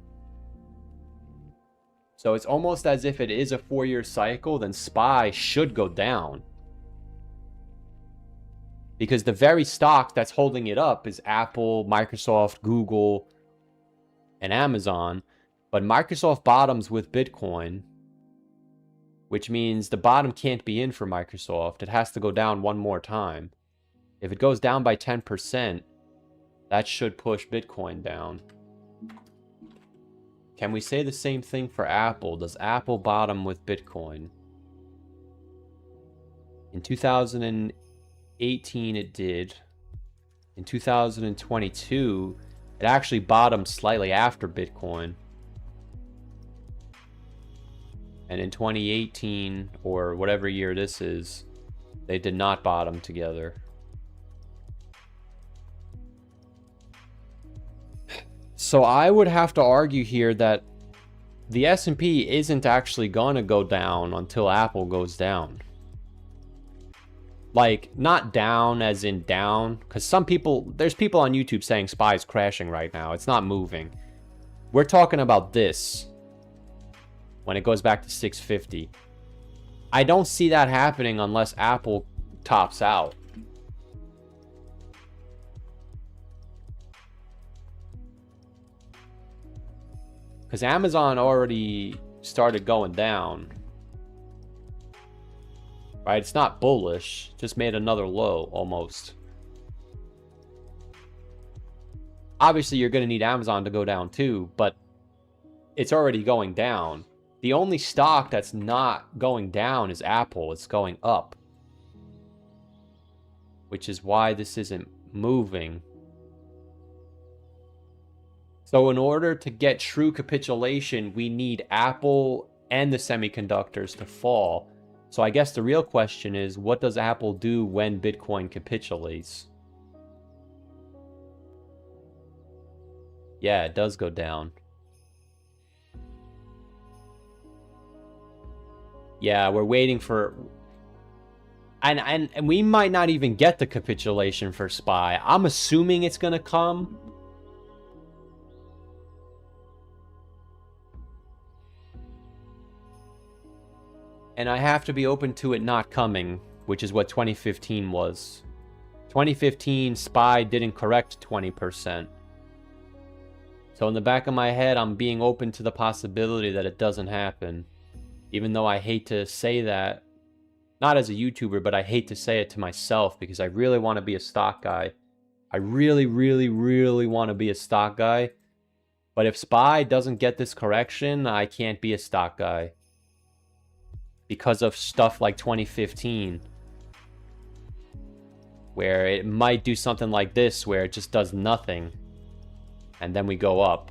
So it's almost as if it is a 4-year cycle, then SPY should go down. Because the very stock that's holding it up is Apple, Microsoft, Google, and Amazon. But Microsoft bottoms with Bitcoin, which means the bottom can't be in for Microsoft. It has to go down one more time. If it goes down by 10%, that should push Bitcoin down. Can we say the same thing for Apple? Does Apple bottom with Bitcoin? In 2018, it did. In 2022, it actually bottomed slightly after Bitcoin. And in 2018, or whatever year this is, they did not bottom together. So I would have to argue here that the S&P isn't actually gonna go down until Apple goes down. Like, not down as in down, because there's people on YouTube saying SPY is crashing right now. It's not moving. We're talking about this. When it goes back to 650. I don't see that happening unless Apple tops out. Because Amazon already started going down. Right? It's not bullish. Just made another low, almost. Obviously, you're going to need Amazon to go down too, but it's already going down. The only stock that's not going down is Apple. It's going up. Which is why this isn't moving. So in order to get true capitulation, we need Apple and the semiconductors to fall. So I guess the real question is, what does Apple do when Bitcoin capitulates? Yeah, it does go down. Yeah, we're waiting for... And we might not even get the capitulation for SPY. I'm assuming it's going to come. And I have to be open to it not coming, which is what 2015 was. 2015, SPY didn't correct 20%. So in the back of my head, I'm being open to the possibility that it doesn't happen. Even though I hate to say that, not as a YouTuber, but I hate to say it to myself because I really want to be a stock guy. I really, really, really want to be a stock guy. But if SPY doesn't get this correction, I can't be a stock guy. Because of stuff like 2015. Where it might do something like this, where it just does nothing. And then we go up.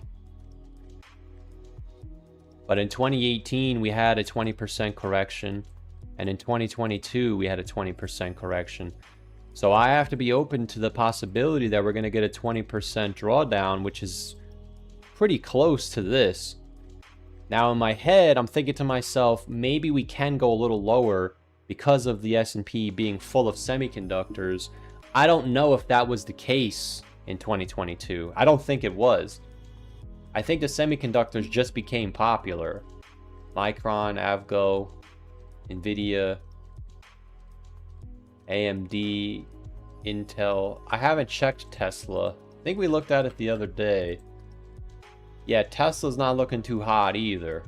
But in 2018, we had a 20% correction. And in 2022, we had a 20% correction. So I have to be open to the possibility that we're going to get a 20% drawdown, which is pretty close to this. Now in my head, I'm thinking to myself, maybe we can go a little lower because of the S&P being full of semiconductors. I don't know if that was the case in 2022. I don't think it was. I think the semiconductors just became popular. Micron, Avgo, Nvidia, AMD, Intel. I haven't checked Tesla. I think we looked at it the other day. Yeah, Tesla's not looking too hot either.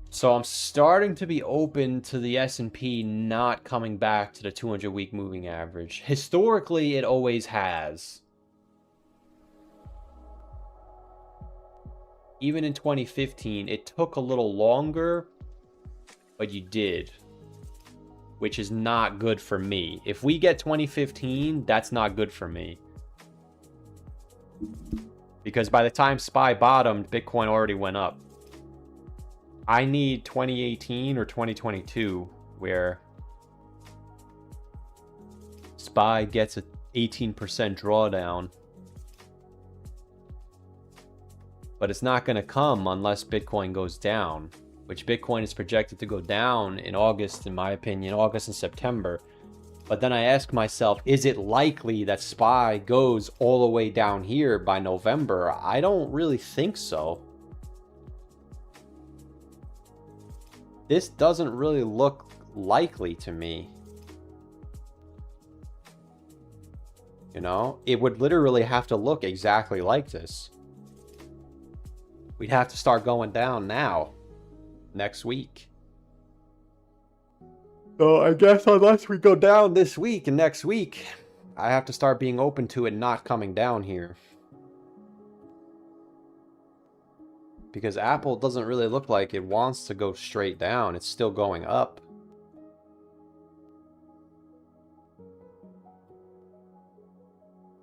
So I'm starting to be open to the S&P not coming back to the 200-week moving average. Historically, it always has. Even in 2015, it took a little longer, but you did. Which is not good for me. If we get 2015, that's not good for me. Because by the time SPY bottomed, Bitcoin already went up. I need 2018 or 2022 where SPY gets an 18% drawdown. But it's not going to come unless Bitcoin goes down, which Bitcoin is projected to go down in August, in my opinion, August and September. But then I ask myself, is it likely that SPY goes all the way down here by November? I don't really think so. This doesn't really look likely to me. You know, it would literally have to look exactly like this. We'd have to start going down now, next week. So I guess unless we go down this week and next week, I have to start being open to it not coming down here. Because Apple doesn't really look like it wants to go straight down. It's still going up.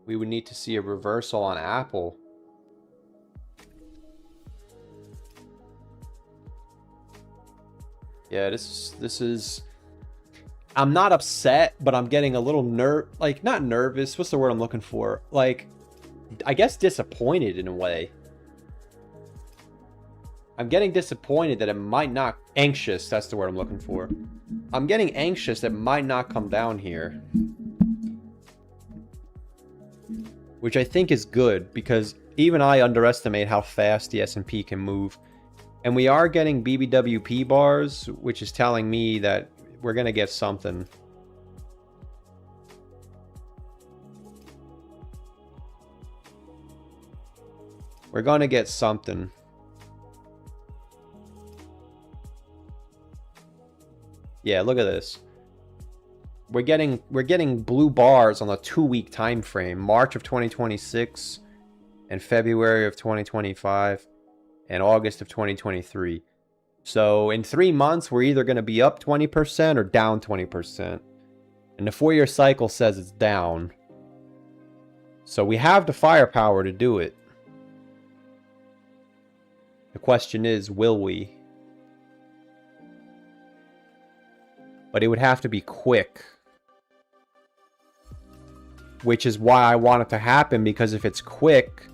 We would need to see a reversal on Apple. Yeah, this is... I'm not upset, but I'm getting a little not nervous. What's the word I'm looking for? Like, I guess disappointed in a way. I'm getting disappointed that it might not... Anxious, that's the word I'm looking for. I'm getting anxious that it might not come down here. Which I think is good, because even I underestimate how fast the S&P can move. And we are getting BBWP bars, which is telling me that we're going to get something. We're going to get something. Yeah, look at this. We're getting blue bars on a 2-week time frame. March of 2026 and February of 2025 and August of 2023. So in 3 months, we're either going to be up 20% or down 20%. And the 4-year cycle says it's down. So we have the firepower to do it. The question is, will we? But it would have to be quick. Which is why I want it to happen, because if it's quick,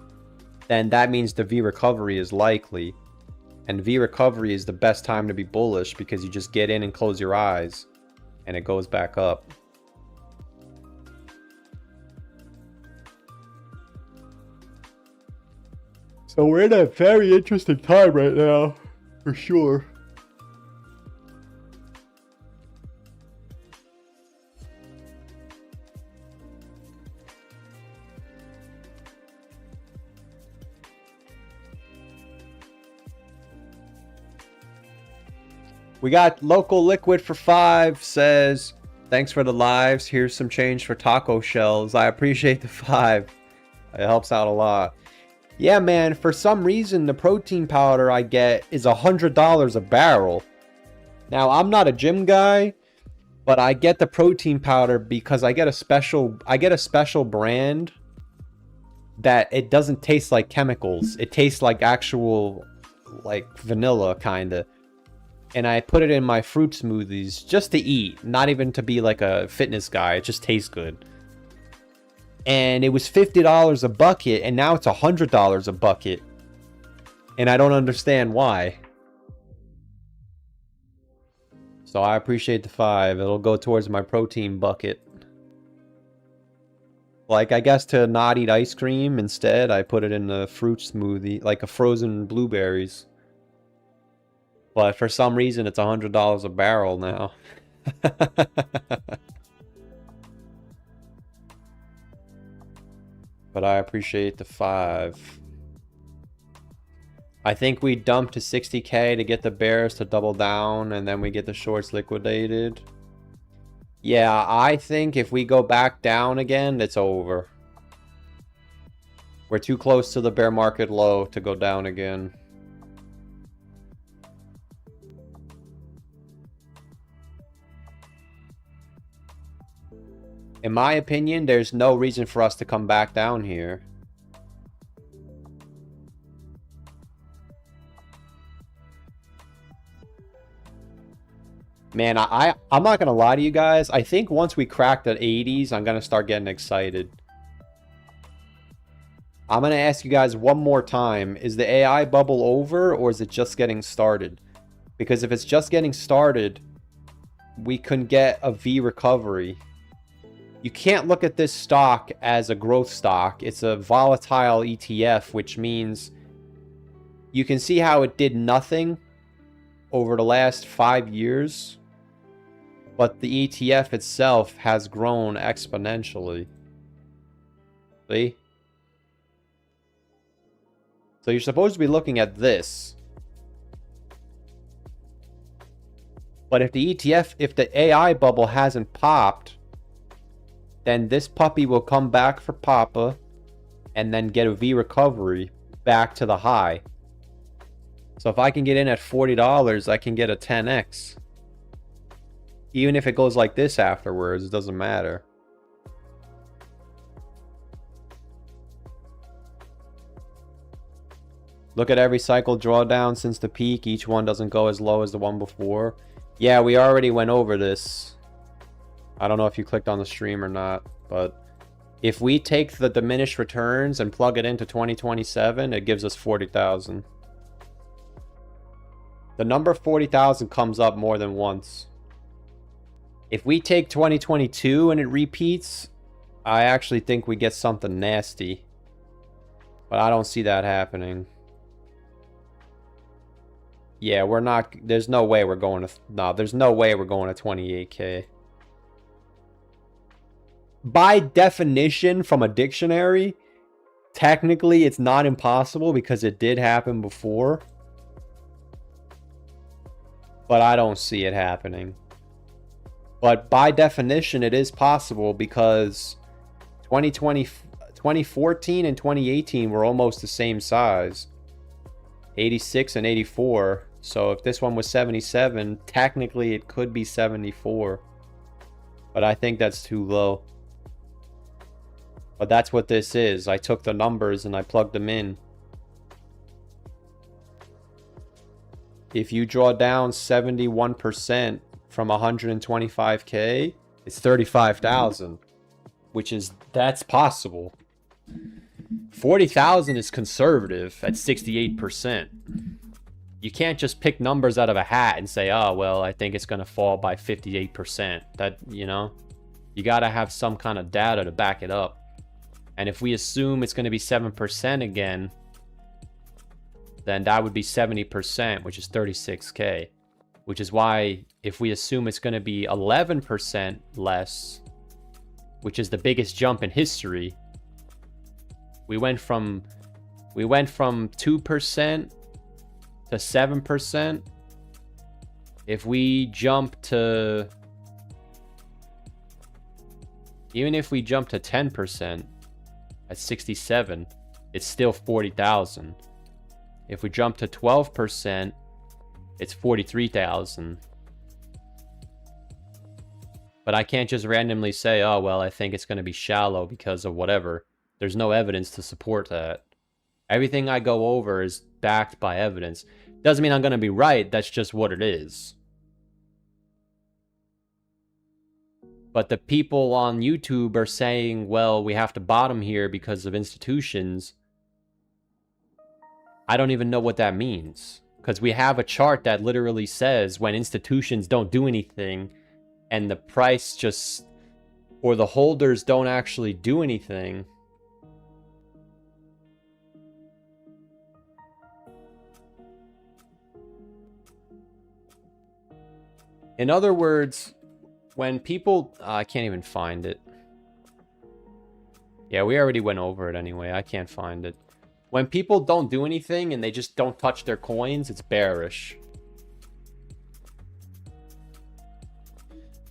then that means the V recovery is likely. And V recovery is the best time to be bullish, because you just get in and close your eyes and it goes back up. So we're in a very interesting time right now, for sure. We got Local Liquid for 5 says, thanks for the lives. Here's some change for taco shells. I appreciate the 5. It helps out a lot. Yeah, man, for some reason, the protein powder I get is $100 a barrel. Now, I'm not a gym guy, but I get the protein powder because I get a special brand that it doesn't taste like chemicals. It tastes like actual, like vanilla, kind of. And I put it in my fruit smoothies just to eat, not even to be like a fitness guy. It just tastes good. And it was $50 a bucket, and now it's $100 a bucket. And I don't understand why. So I appreciate the 5. It'll go towards my protein bucket. Like, I guess to not eat ice cream, instead, I put it in a fruit smoothie, like a frozen blueberries. But for some reason, it's $100 a barrel now. But I appreciate the 5. I think we dump to 60K to get the bears to double down, and then we get the shorts liquidated. Yeah, I think if we go back down again, it's over. We're too close to the bear market low to go down again. In my opinion, there's no reason for us to come back down here. Man, I'm not gonna lie to you guys. I think once we crack the 80s, I'm gonna start getting excited. I'm gonna ask you guys one more time. Is the AI bubble over, or is it just getting started? Because if it's just getting started, we can get a V recovery. You can't look at this stock as a growth stock. It's a volatile ETF, which means you can see how it did nothing over the last 5 years. But the ETF itself has grown exponentially. See? So you're supposed to be looking at this. But if the ETF, if the AI bubble hasn't popped, then this puppy will come back for Papa and then get a V recovery back to the high. So if I can get in at $40, I can get a 10x. Even if it goes like this afterwards, it doesn't matter. Look at every cycle drawdown since the peak. Each one doesn't go as low as the one before. Yeah, we already went over this. I don't know if you clicked on the stream or not, but if we take the diminished returns and plug it into 2027, it gives us 40,000. The number 40,000 comes up more than once. If we take 2022 and it repeats, I actually think we get something nasty. But I don't see that happening. Yeah, we're not... There's no way we're going to... No, there's no way we're going to 28K. By definition, from a dictionary, technically it's not impossible because it did happen before. But I don't see it happening. But by definition, it is possible because 2014 and 2018 were almost the same size. 86 and 84. So if this one was 77, technically it could be 74. But I think that's too low. But that's what this is. I took the numbers and I plugged them in. If you draw down 71% from 125K, it's 35,000, which is, that's possible. 40,000 is conservative at 68%. You can't just pick numbers out of a hat and say, oh, well, I think it's going to fall by 58%. That, you know, you got to have some kind of data to back it up. And if we assume it's going to be 7% again, then that would be 70%, which is 36K. Which is why if we assume it's going to be 11% less, which is the biggest jump in history, we went from 2% to 7%. If we jump to, even if we jump to 10% at 67, it's still 40,000. If we jump to 12%, it's 43,000. But I can't just randomly say, oh, well, I think it's going to be shallow because of whatever. There's no evidence to support that. Everything I go over is backed by evidence. Doesn't mean I'm going to be right. That's just what it is. But the people on YouTube are saying, well, we have to bottom here because of institutions. I don't even know what that means. Because we have a chart that literally says when institutions don't do anything and the price just, or the holders don't actually do anything. In other words, when people, I can't even find it. Yeah, we already went over it anyway. I can't find it. When people don't do anything and they just don't touch their coins, it's bearish.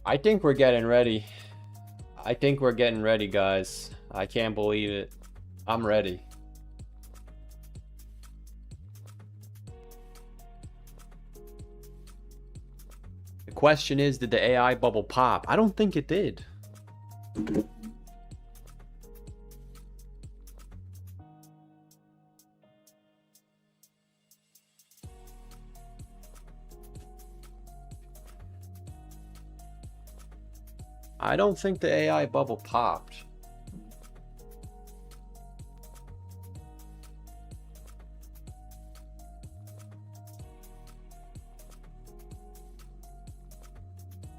I think we're getting ready. I think we're getting ready, guys. I can't believe it. I'm ready. The question is, did the AI bubble pop? I don't think it did. I don't think the AI bubble popped.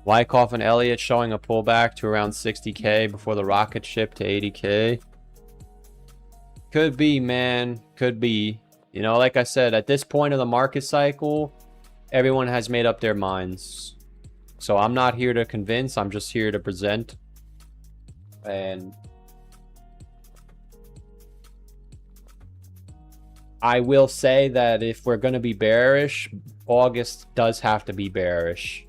Wyckoff and Elliott showing a pullback to around 60K before the rocket ship to 80K. Could be, man. Could be. You know, like I said, at this point of the market cycle, everyone has made up their minds. So I'm not here to convince, I'm just here to present. And I will say that if we're going to be bearish, August does have to be bearish.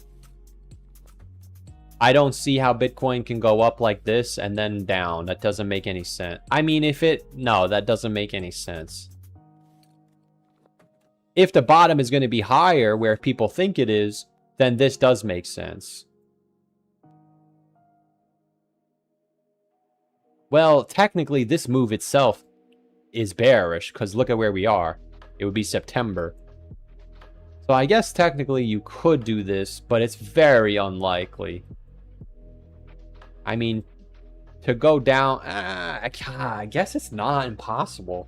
I don't see how Bitcoin can go up like this and then down. That doesn't make any sense. I mean, no, that doesn't make any sense. If the bottom is going to be higher where people think it is, then this does make sense. Well, technically, this move itself is bearish, because look at where we are. It would be September. So I guess technically you could do this, but it's very unlikely. I mean, to go down, I guess it's not impossible.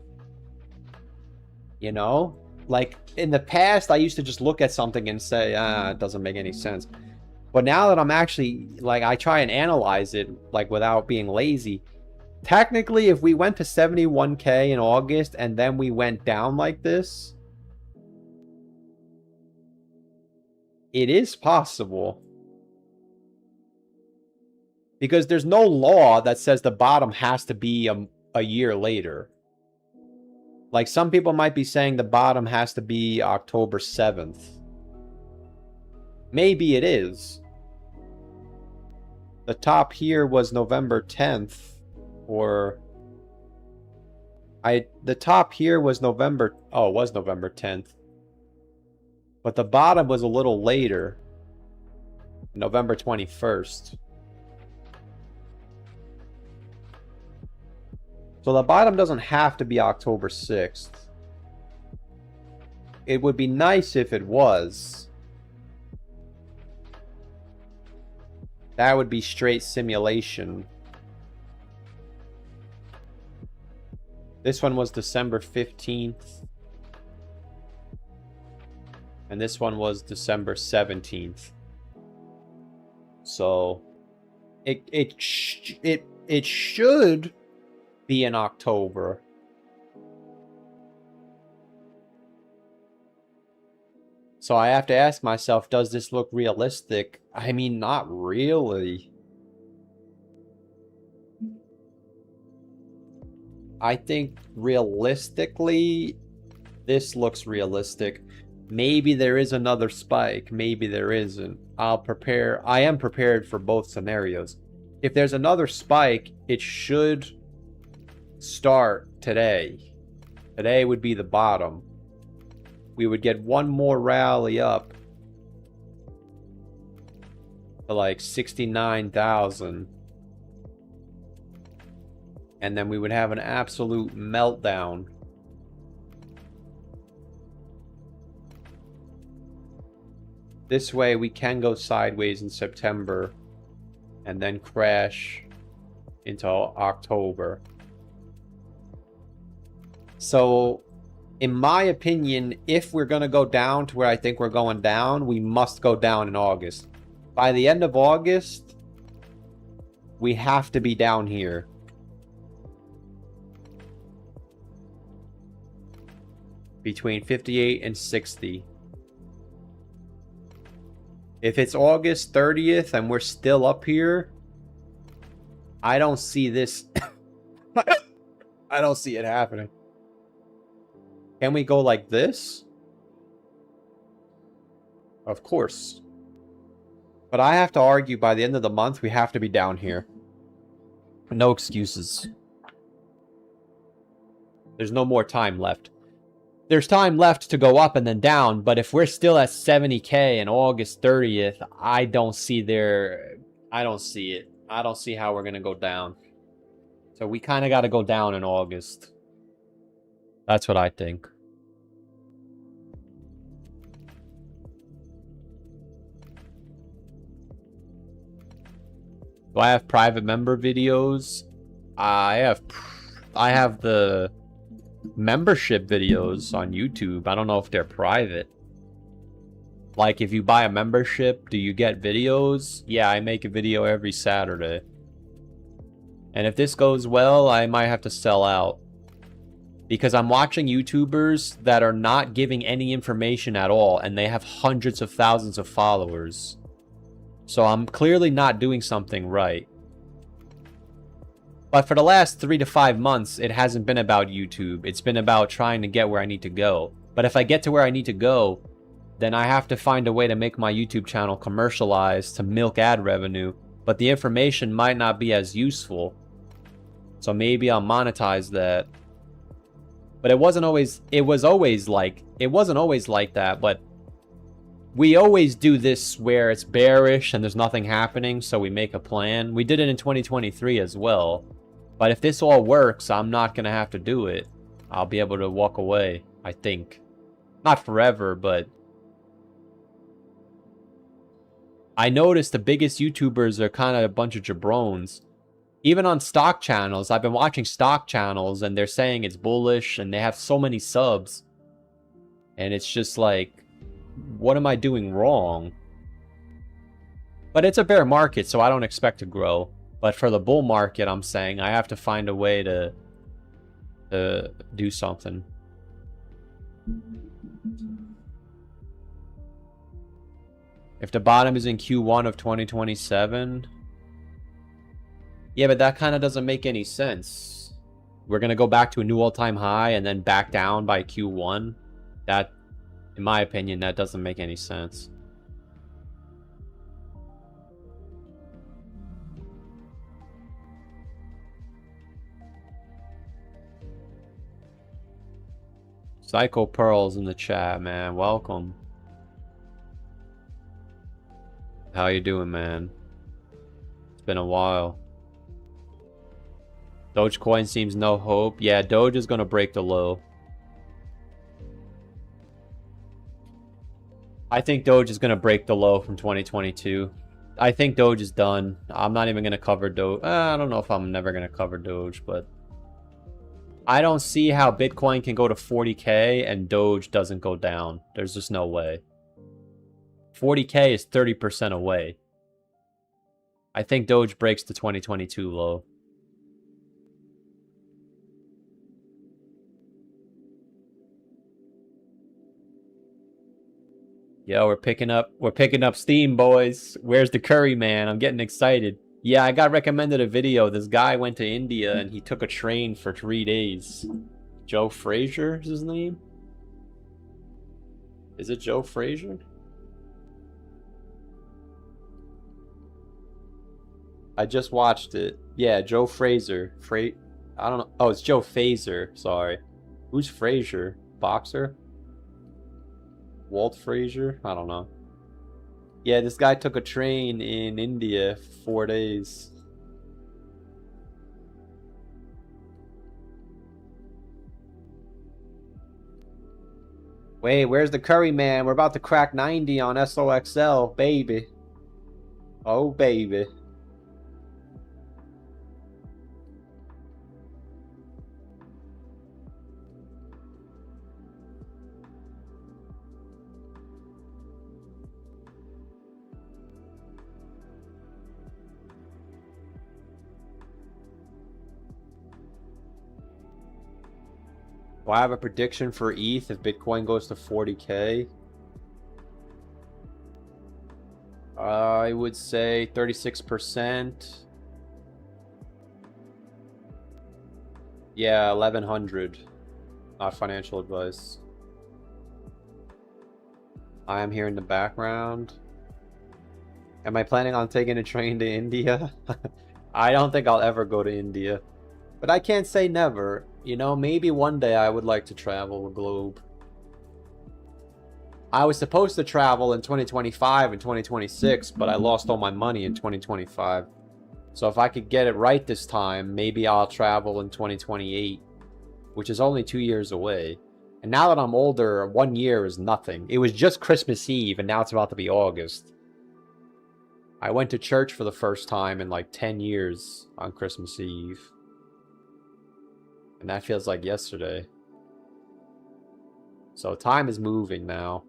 You know? Like, in the past, I used to just look at something and say, it doesn't make any sense. But now that I'm actually, like, I try and analyze it, like, without being lazy. Technically, if we went to 71K in August and then we went down like this, it is possible. Because there's no law that says the bottom has to be a year later. Like, some people might be saying the bottom has to be October 7th. Maybe it is. The top here was November 10th. Or... the top here was November... Oh, it was November 10th. But the bottom was a little later. November 21st. So the bottom doesn't have to be October 6th. It would be nice if it was. That would be straight simulation. This one was December 15th. And this one was December 17th. So it should be in October. So I have to ask myself, does this look realistic? I mean, not really. I think realistically, this looks realistic. Maybe there is another spike. Maybe there isn't. I am prepared for both scenarios. If there's another spike, it should start today. Today would be the bottom. We would get one more rally up to like 69,000. And then we would have an absolute meltdown. This way we can go sideways in September and then crash into October. So in my opinion, if we're going to go down to where I think we're going down, we must go down in August. By the end of August, we have to be down here. Between 58 and 60. If it's August 30th and we're still up here, I don't see this. I don't see it happening. Can we go like this? Of course. But I have to argue by the end of the month, we have to be down here. No excuses. There's no more time left. There's time left to go up and then down, but if we're still at 70K on August 30th, I don't see it. I don't see how we're going to go down. So we kind of got to go down in August. That's what I think. Do I have private member videos? I have the membership videos on YouTube. I don't know if they're private. Like, if you buy a membership, do you get videos? Yeah, I make a video every Saturday. And if this goes well, I might have to sell out. Because I'm watching YouTubers that are not giving any information at all, and they have hundreds of thousands of followers. So I'm clearly not doing something right. But for the last 3 to 5 months, it hasn't been about YouTube. It's been about trying to get where I need to go. But if I get to where I need to go, then I have to find a way to make my YouTube channel commercialized to milk ad revenue. But the information might not be as useful. So maybe I'll monetize that. But it wasn't always like that, but we always do this where it's bearish and there's nothing happening, so we make a plan. We did it in 2023 as well. But if this all works, I'm not going to have to do it. I'll be able to walk away, I think. Not forever, but I noticed the biggest YouTubers are kind of a bunch of jabrones. Even on stock channels, I've been watching stock channels and they're saying it's bullish and they have so many subs. And it's just like, what am I doing wrong? But it's a bear market, so I don't expect to grow. But for the bull market, I'm saying I have to find a way to do something. If the bottom is in Q1 of 2027... Yeah, but that kind of doesn't make any sense. We're going to go back to a new all-time high and then back down by Q1. That, in my opinion, that doesn't make any sense. Psycho Pearl's in the chat, man. Welcome. How you doing, man? It's been a while. Dogecoin seems no hope. Yeah, Doge is going to break the low. I think Doge is going to break the low from 2022. I think Doge is done. I'm not even going to cover Doge. I don't know if I'm never going to cover Doge, but I don't see how Bitcoin can go to 40K and Doge doesn't go down. There's just no way. 40K is 30% away. I think Doge breaks the 2022 low. Yo, we're picking up steam, boys. Where's the curry, man? I'm getting excited. Yeah, I got recommended a video. This guy went to India and he took a train for 3 days. Joe Frazier is his name? Is it Joe Frazier? I just watched it. Yeah, Joe Frazier. I don't know. Oh, it's Joe Frazier. Sorry. Who's Frazier? Boxer? Walt Frazier? I don't know. Yeah, this guy took a train in India for 4 days. Wait, where's the curry, man? We're about to crack 90 on SOXL, baby. Oh, baby. Do I have a prediction for ETH if Bitcoin goes to 40K? I would say 36%. Yeah, 1100. Not financial advice. I am here in the background. Am I planning on taking a train to India? I don't think I'll ever go to India. But I can't say never. You know, maybe one day I would like to travel the globe. I was supposed to travel in 2025 and 2026, but I lost all my money in 2025. So if I could get it right this time, maybe I'll travel in 2028, which is only 2 years away. And now that I'm older, 1 year is nothing. It was just Christmas Eve, and now it's about to be August. I went to church for the first time in like 10 years on Christmas Eve. And that feels like yesterday. So time is moving now.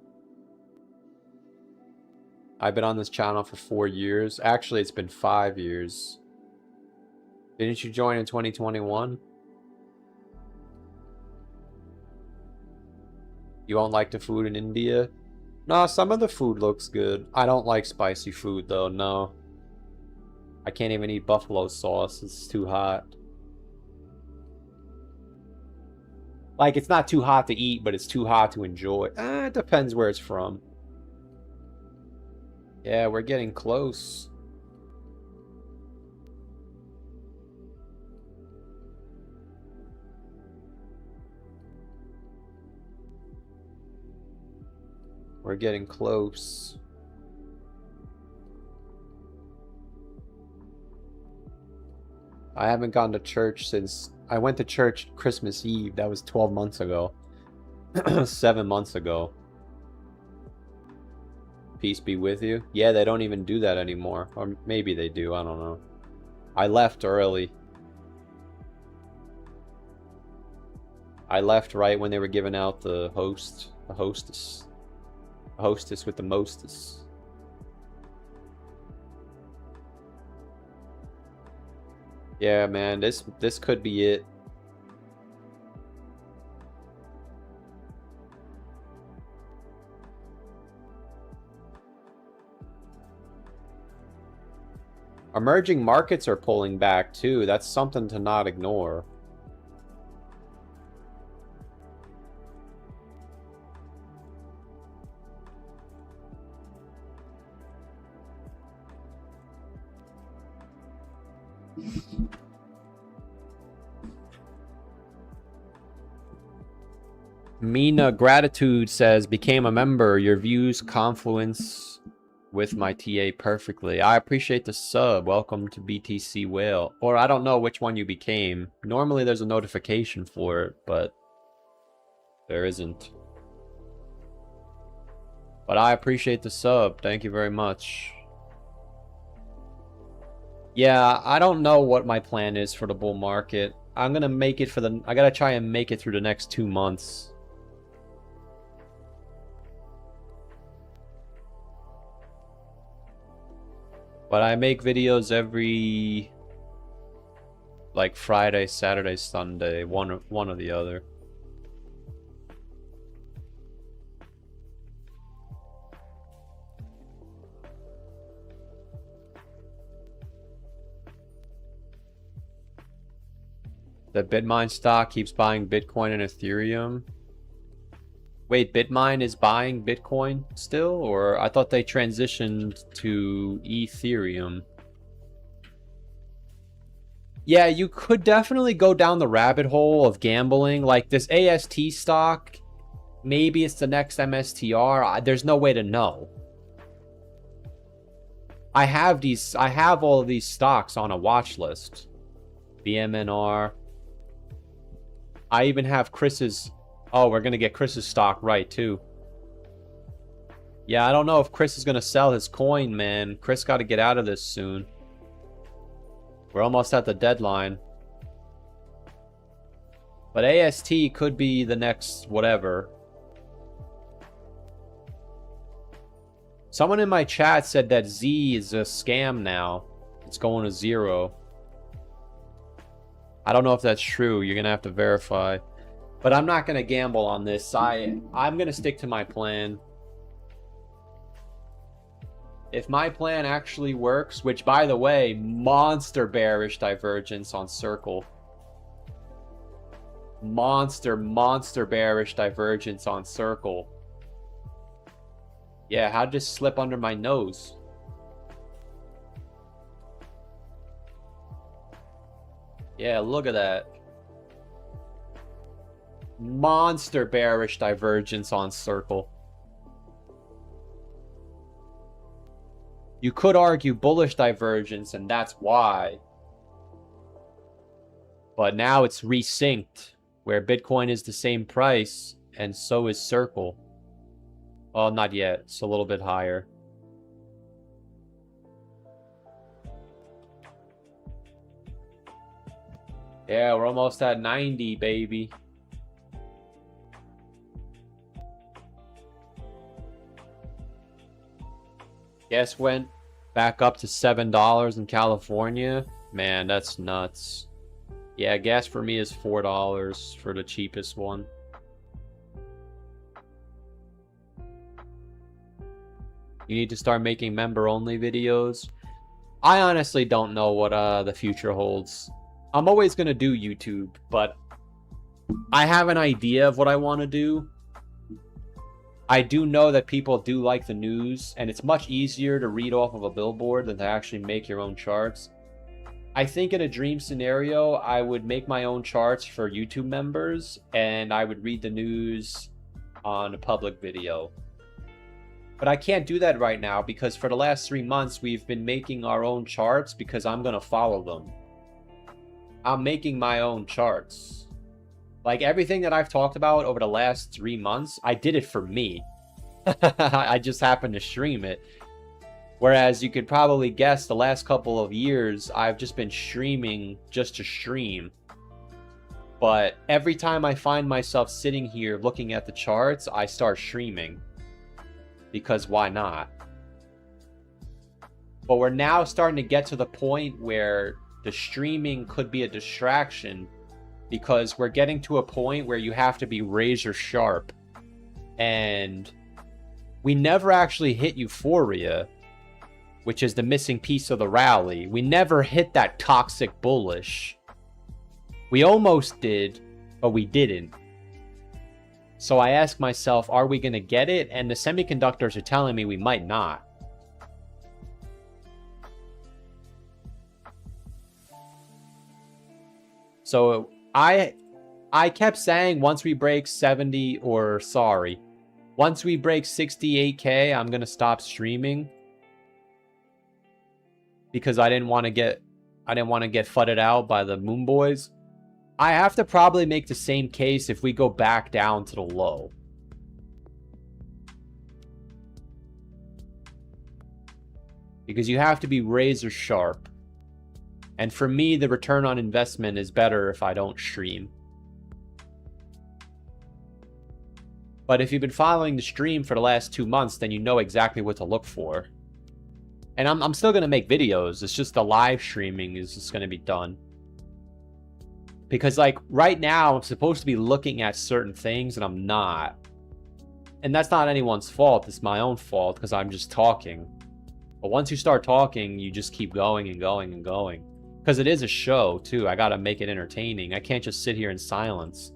I've been on this channel for 4 years. Actually, it's been 5 years. Didn't you join in 2021? You won't like the food in India? No, some of the food looks good. I don't like spicy food though, no. I can't even eat buffalo sauce. It's too hot. Like, it's not too hot to eat, but it's too hot to enjoy. It depends where it's from. Yeah, we're getting close. We're getting close. I haven't gone to church since... I went to church Christmas Eve. That was 12 months ago. 7 months ago. Peace be with you. Yeah, they don't even do that anymore. Or maybe they do, I don't know. I left early. I left right when they were giving out the hostess. The hostess with the mostest. Yeah, man, this could be it. Emerging markets are pulling back too. That's something to not ignore. Mina Gratitude says, became a member. Your views confluence with my TA perfectly. I appreciate the sub. Welcome to BTC Whale. Or I don't know which one you became. Normally there's a notification for it, but there isn't. But I appreciate the sub. Thank you very much. Yeah, I don't know what my plan is for the bull market. I'm gonna make it for the... I gotta try and make it through the next 2 months. But I make videos every... like Friday, Saturday, Sunday. One or the other. The Bitmine stock keeps buying Bitcoin and Ethereum. Wait, Bitmine is buying Bitcoin still? Or I thought they transitioned to Ethereum. Yeah, you could definitely go down the rabbit hole of gambling. Like this AST stock, maybe it's the next MSTR. There's no way to know. I have all of these stocks on a watch list. BMNR. I even have Chris's... Oh, we're going to get Chris's stock right, too. Yeah, I don't know if Chris is going to sell his coin, man. Chris got to get out of this soon. We're almost at the deadline. But AST could be the next whatever. Someone in my chat said that Z is a scam now. It's going to 0. I don't know if that's true. You're going to have to verify. But I'm not going to gamble on this. I'm going to stick to my plan. If my plan actually works, which, by the way, monster bearish divergence on Circle. Monster bearish divergence on Circle. Yeah, how'd this slip under my nose? Yeah, look at that. Monster bearish divergence on Circle. You could argue bullish divergence, and that's why. But now it's resynced, where Bitcoin is the same price, and so is Circle. Well, not yet. It's a little bit higher. Yeah, we're almost at 90, baby. Gas went back up to $7 in California. Man, that's nuts. Yeah, gas for me is $4 for the cheapest one. You need to start making member-only videos. I honestly don't know what the future holds. I'm always going to do YouTube, but I have an idea of what I want to do. I do know that people do like the news, and it's much easier to read off of a billboard than to actually make your own charts. I think in a dream scenario, I would make my own charts for YouTube members, and I would read the news on a public video. But I can't do that right now because for the last 3 months, we've been making our own charts because I'm going to follow them. I'm making my own charts. Like, everything that I've talked about over the last 3 months, I did it for me. I just happened to stream it. Whereas you could probably guess the last couple of years, I've just been streaming just to stream. But every time I find myself sitting here looking at the charts, I start streaming. Because why not? But we're now starting to get to the point where the streaming could be a distraction because we're getting to a point where you have to be razor sharp. And we never actually hit euphoria, which is the missing piece of the rally. We never hit that toxic bullish. We almost did, but we didn't. So I ask myself, are we going to get it? And the semiconductors are telling me we might not. So I kept saying once we break 70, or sorry, once we break 68K, I'm going to stop streaming. Because I didn't want to get fudded out by the Moon Boys. I have to probably make the same case if we go back down to the low. Because you have to be razor sharp. And for me, the return on investment is better if I don't stream. But if you've been following the stream for the last 2 months, then you know exactly what to look for. And I'm still going to make videos. It's just the live streaming is just going to be done. Because, like, right now, I'm supposed to be looking at certain things, and I'm not. And that's not anyone's fault. It's my own fault, because I'm just talking. But once you start talking, you just keep going and going and going. Because it is a show, too. I got to make it entertaining. I can't just sit here in silence.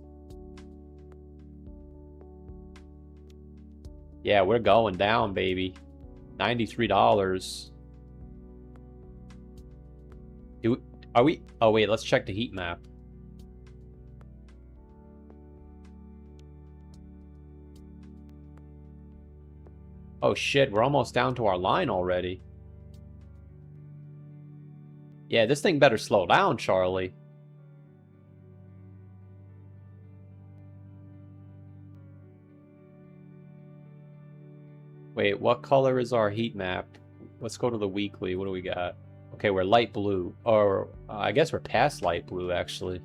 Yeah, we're going down, baby. $93. Are we? Oh, wait, let's check the heat map. Oh, shit, we're almost down to our line already. Yeah, this thing better slow down, Charlie. Wait, what color is our heat map? Let's go to the weekly. What do we got? Okay, we're light blue. Or, I guess we're past light blue, actually.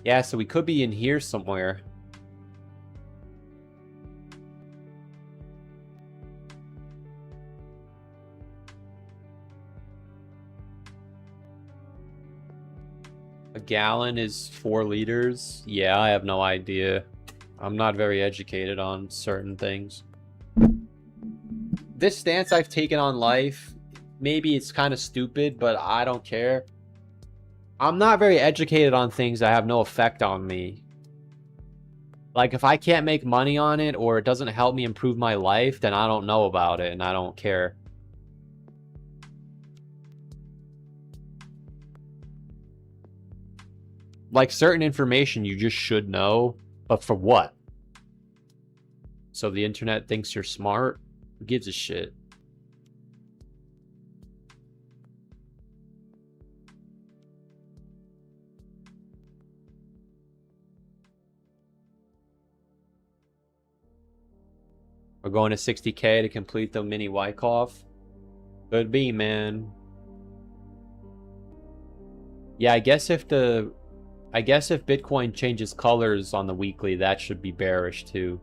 Yeah, so we could be in here somewhere. A gallon is 4 liters. Yeah, I have no idea. I'm not very educated on certain things. This stance I've taken on life, maybe it's kind of stupid, but I don't care. I'm not very educated on things that have no effect on me. Like, if I can't make money on it or it doesn't help me improve my life, then I don't know about it and I don't care. Like, certain information you just should know, but for what? So the internet thinks you're smart? Who gives a shit? We're going to 60K to complete the mini Wyckoff. Could be, man. Yeah, I guess if Bitcoin changes colors on the weekly, that should be bearish too.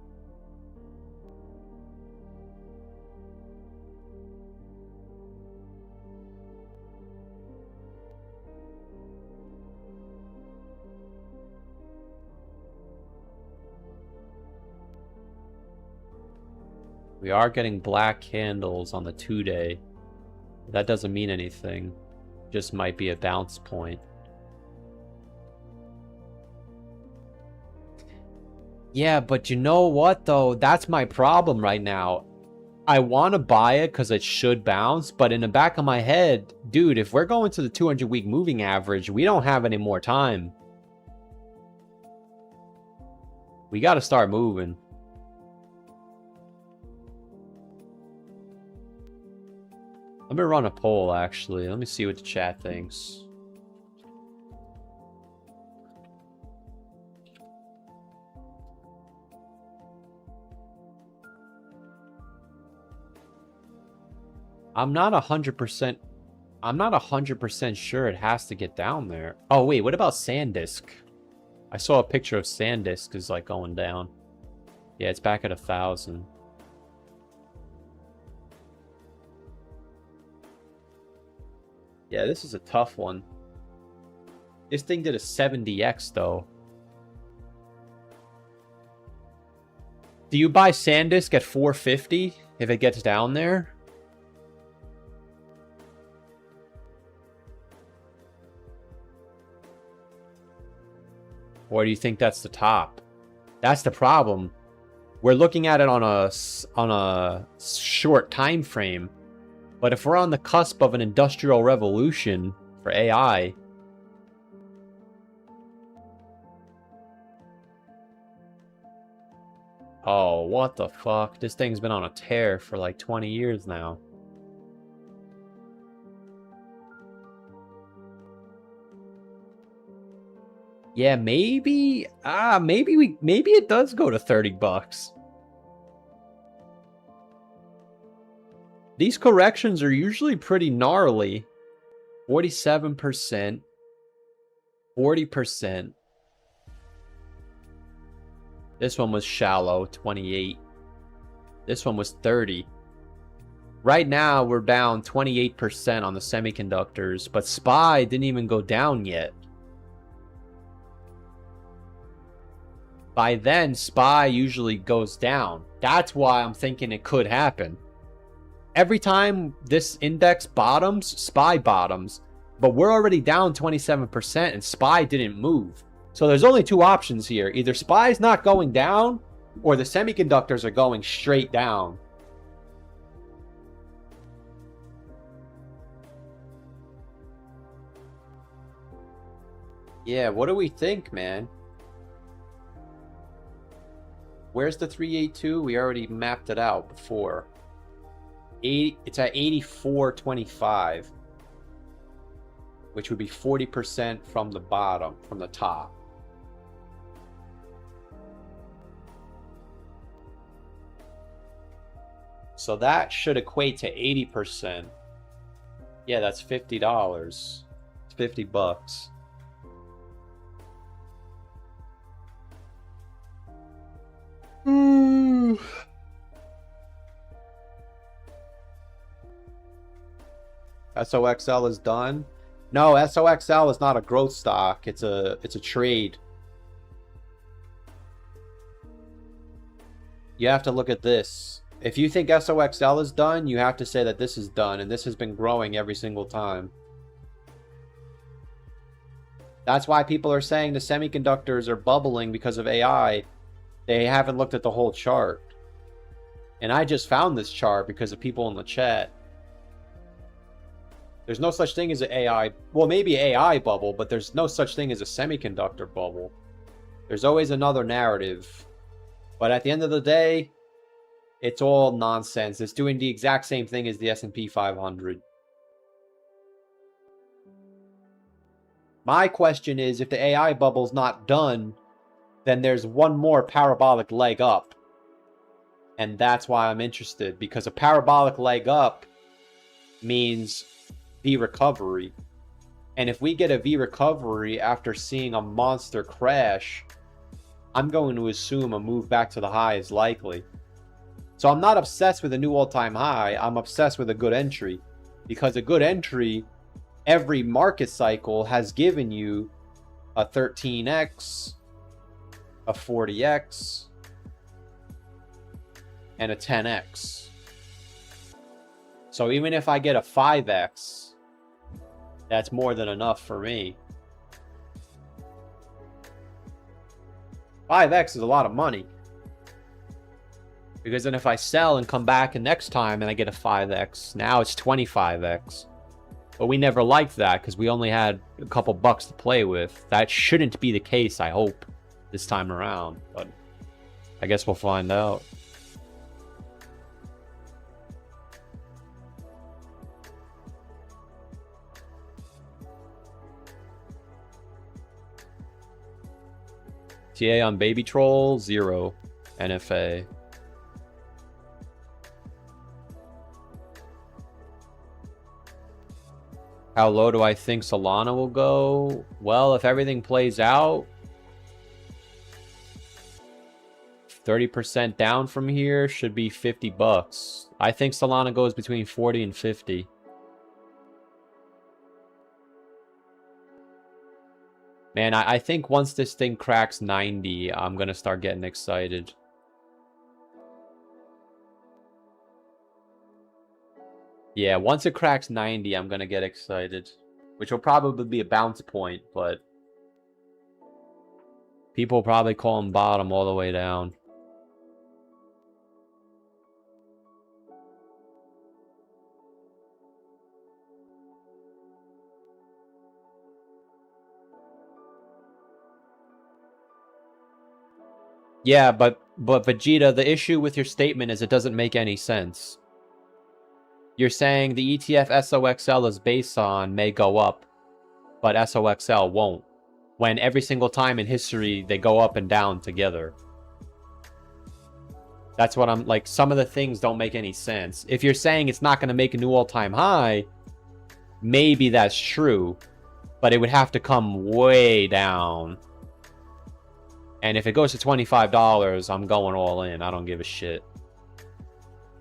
We are getting black candles on the 2-day. That doesn't mean anything. Just might be a bounce point. Yeah, but you know what, though? That's my problem right now. I want to buy it because it should bounce, but in the back of my head, dude, if we're going to the 200-week moving average, we don't have any more time. We got to start moving. I'm going to run a poll, actually. Let me see what the chat thinks. I'm not 100% sure it has to get down there. Oh, wait, what about SanDisk? I saw a picture of SanDisk is like going down. Yeah, it's back at 1,000. Yeah, this is a tough one. This thing did a 70x though. Do you buy SanDisk at 450 if it gets down there? Or do you think that's the top? That's the problem. We're looking at it on a short time frame. But if we're on the cusp of an industrial revolution for AI, oh, what the fuck? This thing's been on a tear for like 20 years now. Yeah, maybe maybe it does go to 30 bucks. These corrections are usually pretty gnarly. 47%, 40%. This one was shallow, 28. This one was 30. Right now, we're down 28% on the semiconductors, but SPY didn't even go down yet. By then, SPY usually goes down. That's why I'm thinking it could happen. Every time this index bottoms, SPY bottoms, but we're already down 27% and SPY didn't move. So there's only two options here. Either SPY's not going down or the semiconductors are going straight down. Yeah, what do we think, man? Where's the 382? We already mapped it out before. It's at 84.25, which would be 40% from the bottom, from the top. So that should equate to 80%. Yeah, that's $50. It's 50 bucks. SOXL is done. No, SOXL is not a growth stock. It's a trade. You have to look at this. If you think SOXL is done, you have to say that this is done, and this has been growing every single time. That's why people are saying the semiconductors are bubbling because of AI. They haven't looked at the whole chart. And I just found this chart because of people in the chat. There's no such thing as an AI... Well, maybe AI bubble, but there's no such thing as a semiconductor bubble. There's always another narrative. But at the end of the day, it's all nonsense. It's doing the exact same thing as the S&P 500. My question is, if the AI bubble's not done, then there's one more parabolic leg up. And that's why I'm interested, because a parabolic leg up means V recovery. And if we get a V recovery after seeing a monster crash, I'm going to assume a move back to the high is likely. So I'm not obsessed with a new all-time high. I'm obsessed with a good entry, because a good entry, every market cycle has given you a 13x, a 40x, and a 10x. So even if I get a 5x, that's more than enough for me. 5x is a lot of money. Because then if I sell and come back and next time and I get a 5x, now it's 25x. But we never liked that because we only had a couple bucks to play with. That shouldn't be the case, I hope, this time around. But I guess we'll find out. TA on Baby Troll, 0. NFA. How low do I think Solana will go? Well, if everything plays out, 30% down from here should be 50 bucks. I think Solana goes between 40 and 50. Man, I think once this thing cracks 90, I'm going to start getting excited. Yeah, once it cracks 90, I'm going to get excited. Which will probably be a bounce point, but people will probably call them bottom all the way down. Yeah, but Vegeta, the issue with your statement is it doesn't make any sense. You're saying the ETF SOXL is based on may go up, but SOXL won't. When every single time in history, they go up and down together. That's what I'm like. Some of the things don't make any sense. If you're saying it's not going to make a new all-time high, maybe that's true, but it would have to come way down. And if it goes to $25, I'm going all in. I don't give a shit.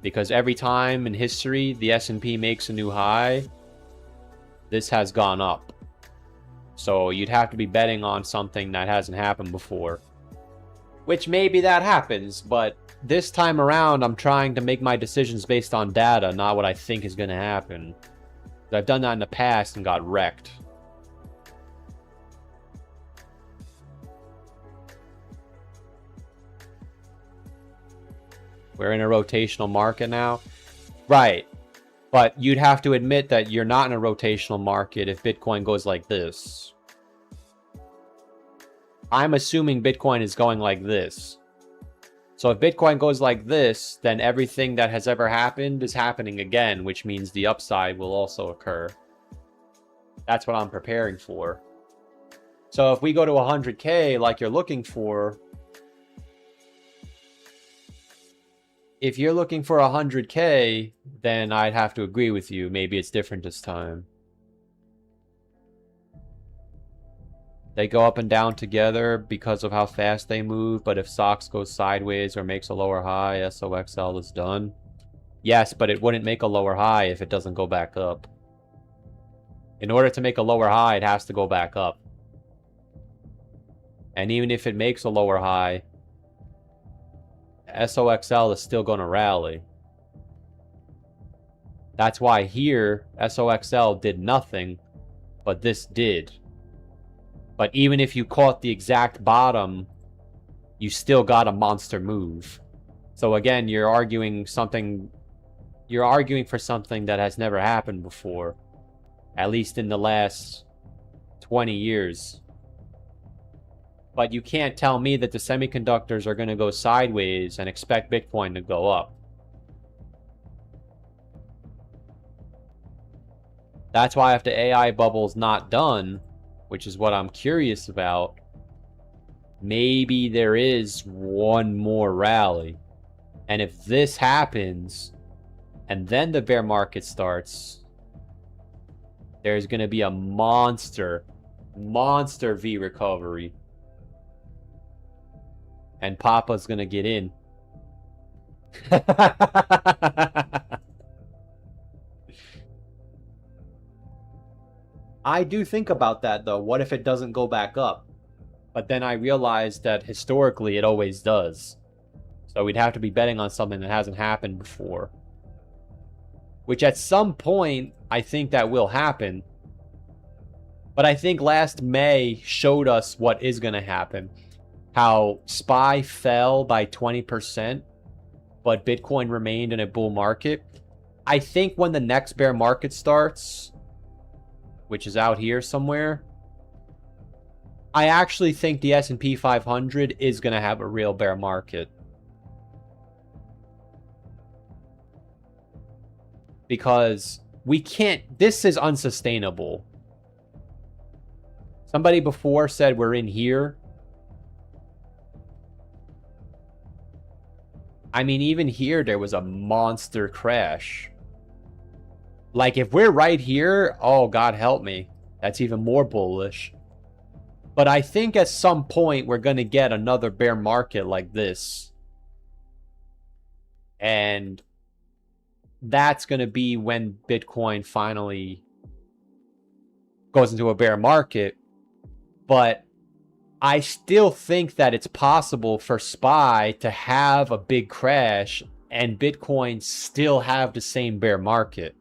Because every time in history the S&P makes a new high, this has gone up. So you'd have to be betting on something that hasn't happened before. Which maybe that happens, but this time around I'm trying to make my decisions based on data, not what I think is going to happen. I've done that in the past and got wrecked. We're in a rotational market now. Right. But you'd have to admit that you're not in a rotational market if Bitcoin goes like this. I'm assuming Bitcoin is going like this. So if Bitcoin goes like this, then everything that has ever happened is happening again, which means the upside will also occur. That's what I'm preparing for. So if we go to 100K like you're looking for, if you're looking for 100K, then I'd have to agree with you. Maybe it's different this time. They go up and down together because of how fast they move, but if SOX goes sideways or makes a lower high, SOXL is done. Yes, but it wouldn't make a lower high if it doesn't go back up. In order to make a lower high, it has to go back up. And even if it makes a lower high, SOXL is still going to rally. That's why here, SOXL did nothing, but this did. But even if you caught the exact bottom, you still got a monster move. So again, you're arguing for something that has never happened before. At least in the last 20 years. But you can't tell me that the semiconductors are going to go sideways and expect Bitcoin to go up. That's why if the AI bubble's not done, which is what I'm curious about, maybe there is one more rally. And if this happens, and then the bear market starts, there's going to be a monster V recovery. And Papa's going to get in. I do think about that, though. What if it doesn't go back up? But then I realized that historically it always does. So we'd have to be betting on something that hasn't happened before. Which at some point, I think that will happen. But I think last May showed us what is going to happen. How SPY fell by 20%, but Bitcoin remained in a bull market. I think when the next bear market starts, which is out here somewhere, I actually think the S&P 500 is going to have a real bear market. Because we can't, this is unsustainable. Somebody before said we're in here. I mean, even here, there was a monster crash. Like, if we're right here, oh, God help me. That's even more bullish. But I think at some point, we're going to get another bear market like this. And that's going to be when Bitcoin finally goes into a bear market. But I still think that it's possible for SPY to have a big crash and Bitcoin still have the same bear market.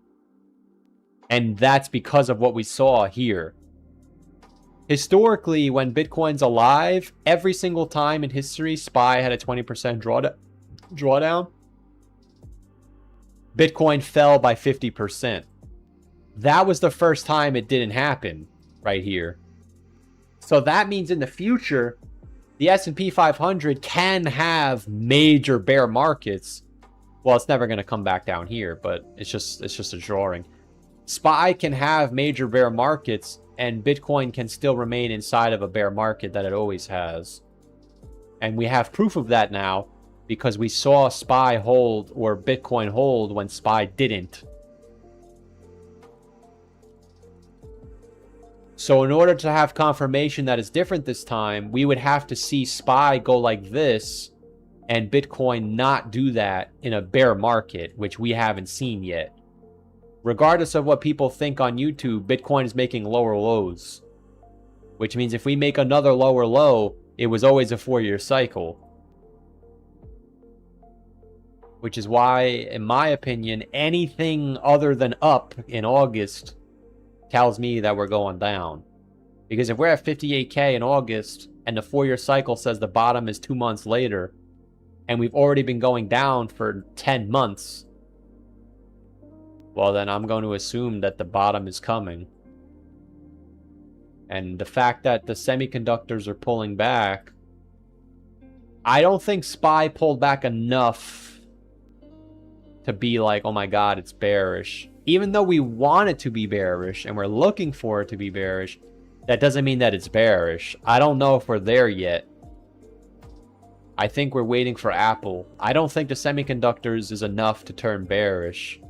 And that's because of what we saw here. Historically, when Bitcoin's alive, every single time in history, SPY had a 20% drawdown. Bitcoin fell by 50%. That was the first time it didn't happen right here. So that means in the future, the S&P 500 can have major bear markets. Well, it's never going to come back down here, but it's just a drawing. SPY can have major bear markets, and Bitcoin can still remain inside of a bear market that it always has. And we have proof of that now because we saw SPY hold or Bitcoin hold when SPY didn't. So in order to have confirmation that it's different this time, we would have to see SPY go like this and Bitcoin not do that in a bear market, which we haven't seen yet. Regardless of what people think on YouTube, Bitcoin is making lower lows. Which means if we make another lower low, it was always a 4-year cycle. Which is why, in my opinion, anything other than up in August tells me that we're going down. Because if we're at 58K in August and the 4-year cycle says the bottom is 2 months later and we've already been going down for 10 months, well then I'm going to assume that the bottom is coming. And the fact that the semiconductors are pulling back, I don't think SPY pulled back enough to be like, oh my god, it's bearish. Even though we want it to be bearish and we're looking for it to be bearish, that doesn't mean that it's bearish. I don't know if we're there yet. I think we're waiting for Apple. I don't think the semiconductors is enough to turn bearish.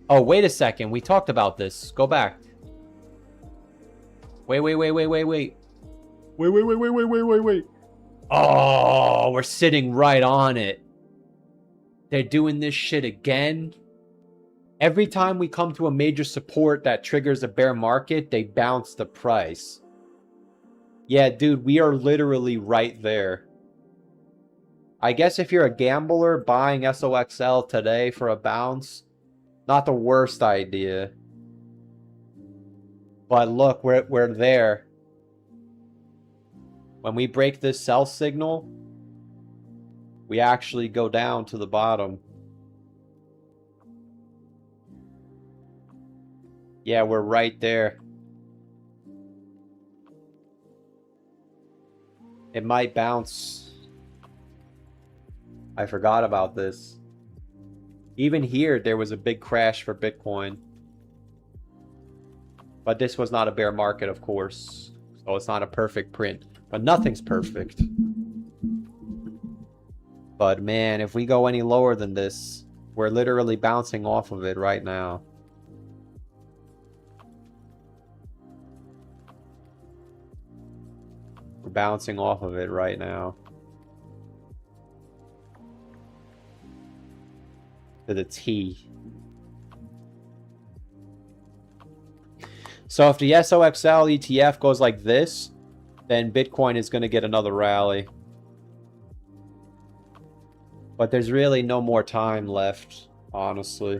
Oh, wait a second. We talked about this. Go back. Wait. Oh, we're sitting right on it. They're doing this shit again. Every time we come to a major support that triggers a bear market, they bounce the price. Yeah, dude, we are literally right there. I guess if you're a gambler, buying SOXL today for a bounce, not the worst idea. But look, we're there. When we break this sell signal, we actually go down to the bottom. Yeah, we're right there. It might bounce. I forgot about this. Even here, there was a big crash for Bitcoin. But this was not a bear market, of course. So it's not a perfect print. But nothing's perfect. But man, if we go any lower than this, we're literally bouncing off of it right now. We're bouncing off of it right now. To the T. So if the SOXL ETF goes like this, then Bitcoin is going to get another rally. But there's really no more time left, honestly.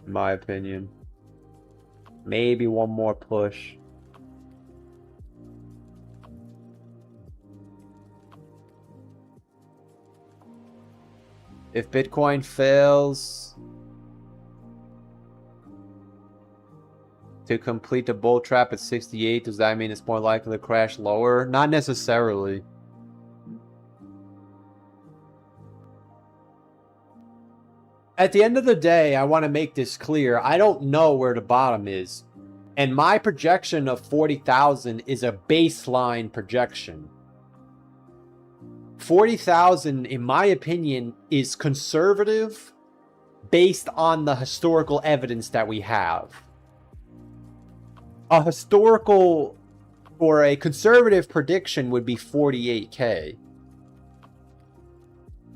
In my opinion. Maybe one more push. If Bitcoin fails to complete the bull trap at 68, does that mean it's more likely to crash lower? Not necessarily. At the end of the day, I want to make this clear. I don't know where the bottom is. And my projection of 40,000 is a baseline projection. 40,000, in my opinion, is conservative based on the historical evidence that we have. A historical or a conservative prediction would be 48K.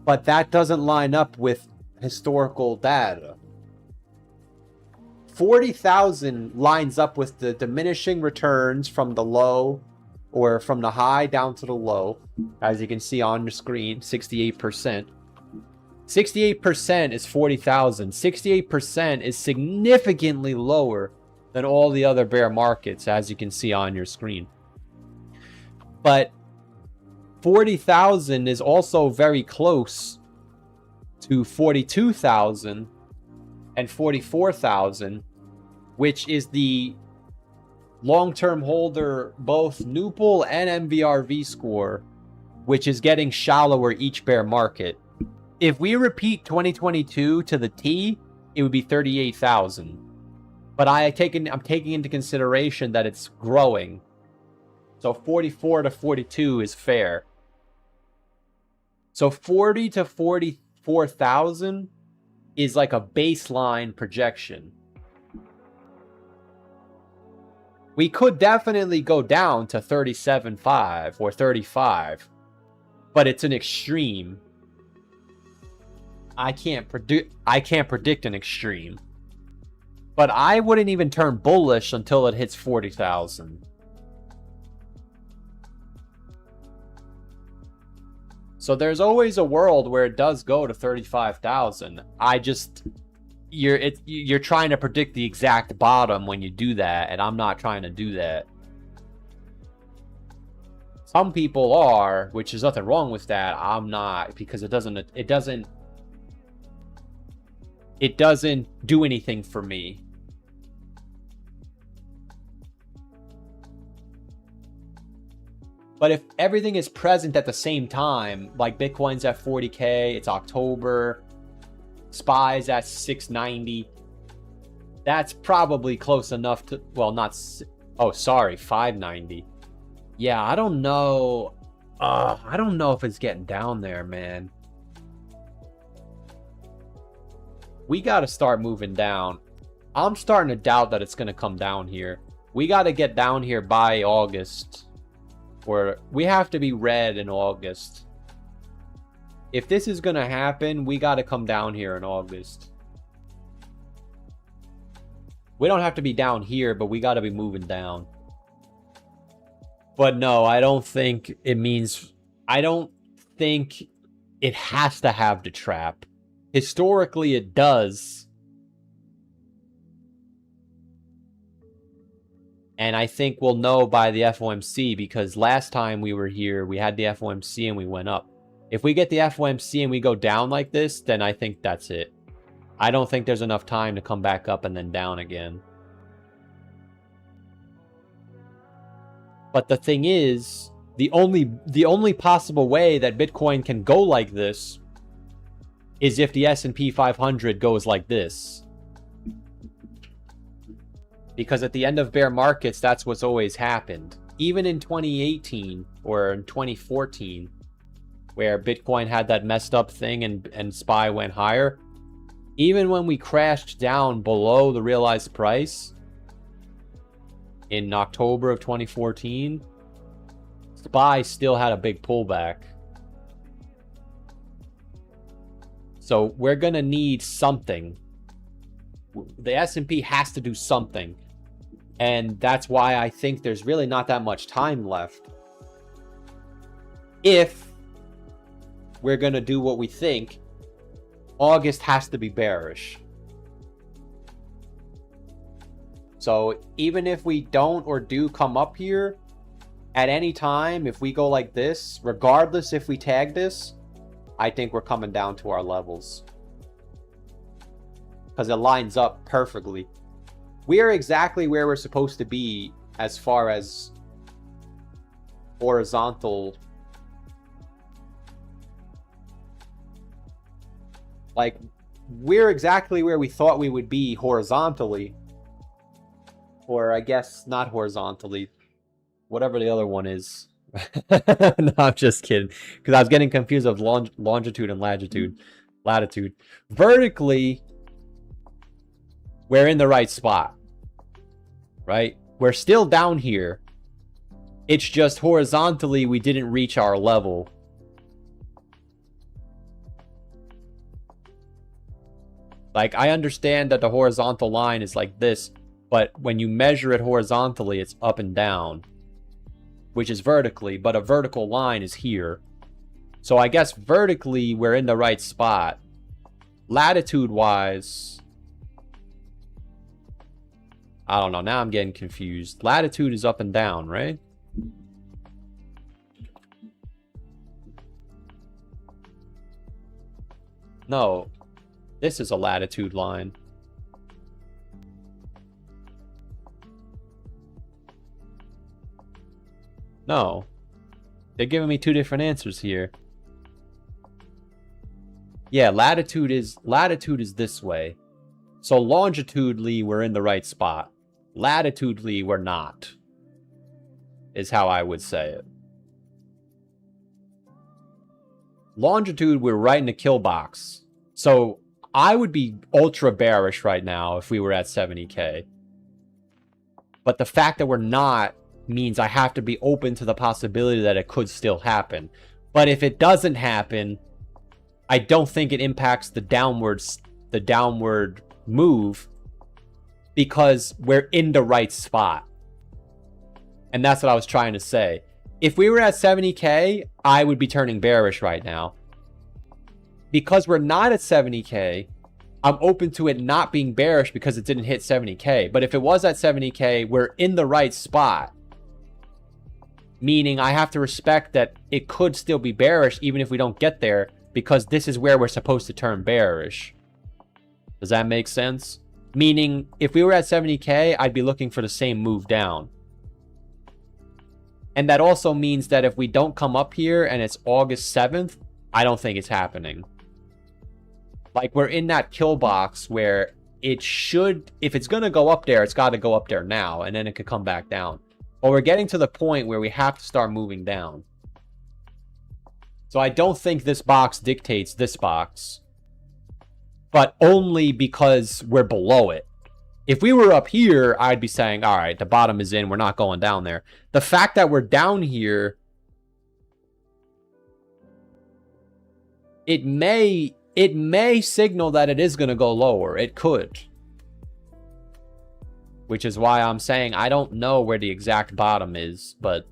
But that doesn't line up with historical data. 40,000 lines up with the diminishing returns from the low or from the high down to the low. As you can see on your screen, 68%. 68% is 40,000. 68% is significantly lower than all the other bear markets, as you can see on your screen. But 40,000 is also very close to 42,000 and 44,000, which is the long-term holder both Newpol and MVRV score, which is getting shallower each bear market. If we repeat 2022 to the T, it would be 38,000. But I'm taking into consideration that it's growing. So 44 to 42 is fair. So 40 to 44,000 is like a baseline projection. We could definitely go down to 37.5 or 35, but it's an extreme. I can't predict an extreme. But I wouldn't even turn bullish until it hits 40,000. So there's always a world where it does go to 35,000. You're trying to predict the exact bottom when you do that, and I'm not trying to do that. Some people are, which is nothing wrong with that. I'm not, because it doesn't do anything for me. But if everything is present at the same time, like Bitcoin's at 40K, it's October, SPY's at 690, that's probably close enough to, well, not, oh, sorry, 590. Yeah, I don't know. I don't know if it's getting down there, man. We got to start moving down. I'm starting to doubt that it's going to come down here. We got to get down here by August. Or we have to be red in August. If this is going to happen, we got to come down here in August. We don't have to be down here, but we got to be moving down. But no, I don't think it means... I don't think it has to have the trap. Historically, it does. And I think we'll know by the FOMC, because last time we were here, we had the FOMC and we went up. If we get the FOMC and we go down like this, then I think that's it. I don't think there's enough time to come back up and then down again. But the thing is, the only possible way that Bitcoin can go like this is if the S&P 500 goes like this. Because at the end of bear markets, that's what's always happened. Even in 2018 or in 2014, where Bitcoin had that messed up thing and SPY went higher, even when we crashed down below the realized price in October of 2014, SPY still had a big pullback. So we're going to need something. The S&P has to do something. And that's why I think there's really not that much time left. If we're going to do what we think, August has to be bearish. So even if we don't or do come up here, at any time, if we go like this, regardless if we tag this, I think we're coming down to our levels. Because it lines up perfectly. We are exactly where we're supposed to be as far as horizontal. Like, we're exactly where we thought we would be horizontally. Or I guess not horizontally. Whatever the other one is. No, I'm just kidding. Because I was getting confused of longitude and latitude. Vertically, we're in the right spot. Right? We're still down here. It's just horizontally, we didn't reach our level. Like, I understand that the horizontal line is like this, but when you measure it horizontally, it's up and down, which is vertically, but a vertical line is here. So I guess vertically, we're in the right spot. Latitude-wise, I don't know. Now I'm getting confused. Latitude is up and down, right? No. This is a latitude line. No. They're giving me two different answers here. Yeah, latitude is this way. So longitudinally, we're in the right spot. Latitudinally, we're not. Is how I would say it. Longitude, we're right in the kill box. So I would be ultra bearish right now if we were at 70K. But the fact that we're not means I have to be open to the possibility that it could still happen. But if it doesn't happen, I don't think it impacts the downward move, because we're in the right spot. And that's what I was trying to say. If we were at 70K, I would be turning bearish right now. Because we're not at 70K, I'm open to it not being bearish because it didn't hit 70K. But if it was at 70K, we're in the right spot. Meaning I have to respect that it could still be bearish even if we don't get there, because this is where we're supposed to turn bearish. Does that make sense? Meaning, if we were at 70K, I'd be looking for the same move down. And that also means that if we don't come up here and it's August 7th, I don't think it's happening. Like, we're in that kill box where it should, if it's going to go up there, it's got to go up there now, and then it could come back down. But we're getting to the point where we have to start moving down. So I don't think this box dictates this box. But only because we're below it. If we were up here, I'd be saying, all right, the bottom is in, we're not going down there. The fact that we're down here it may signal that it is going to go lower. It could. Which is why I'm saying I don't know where the exact bottom is, but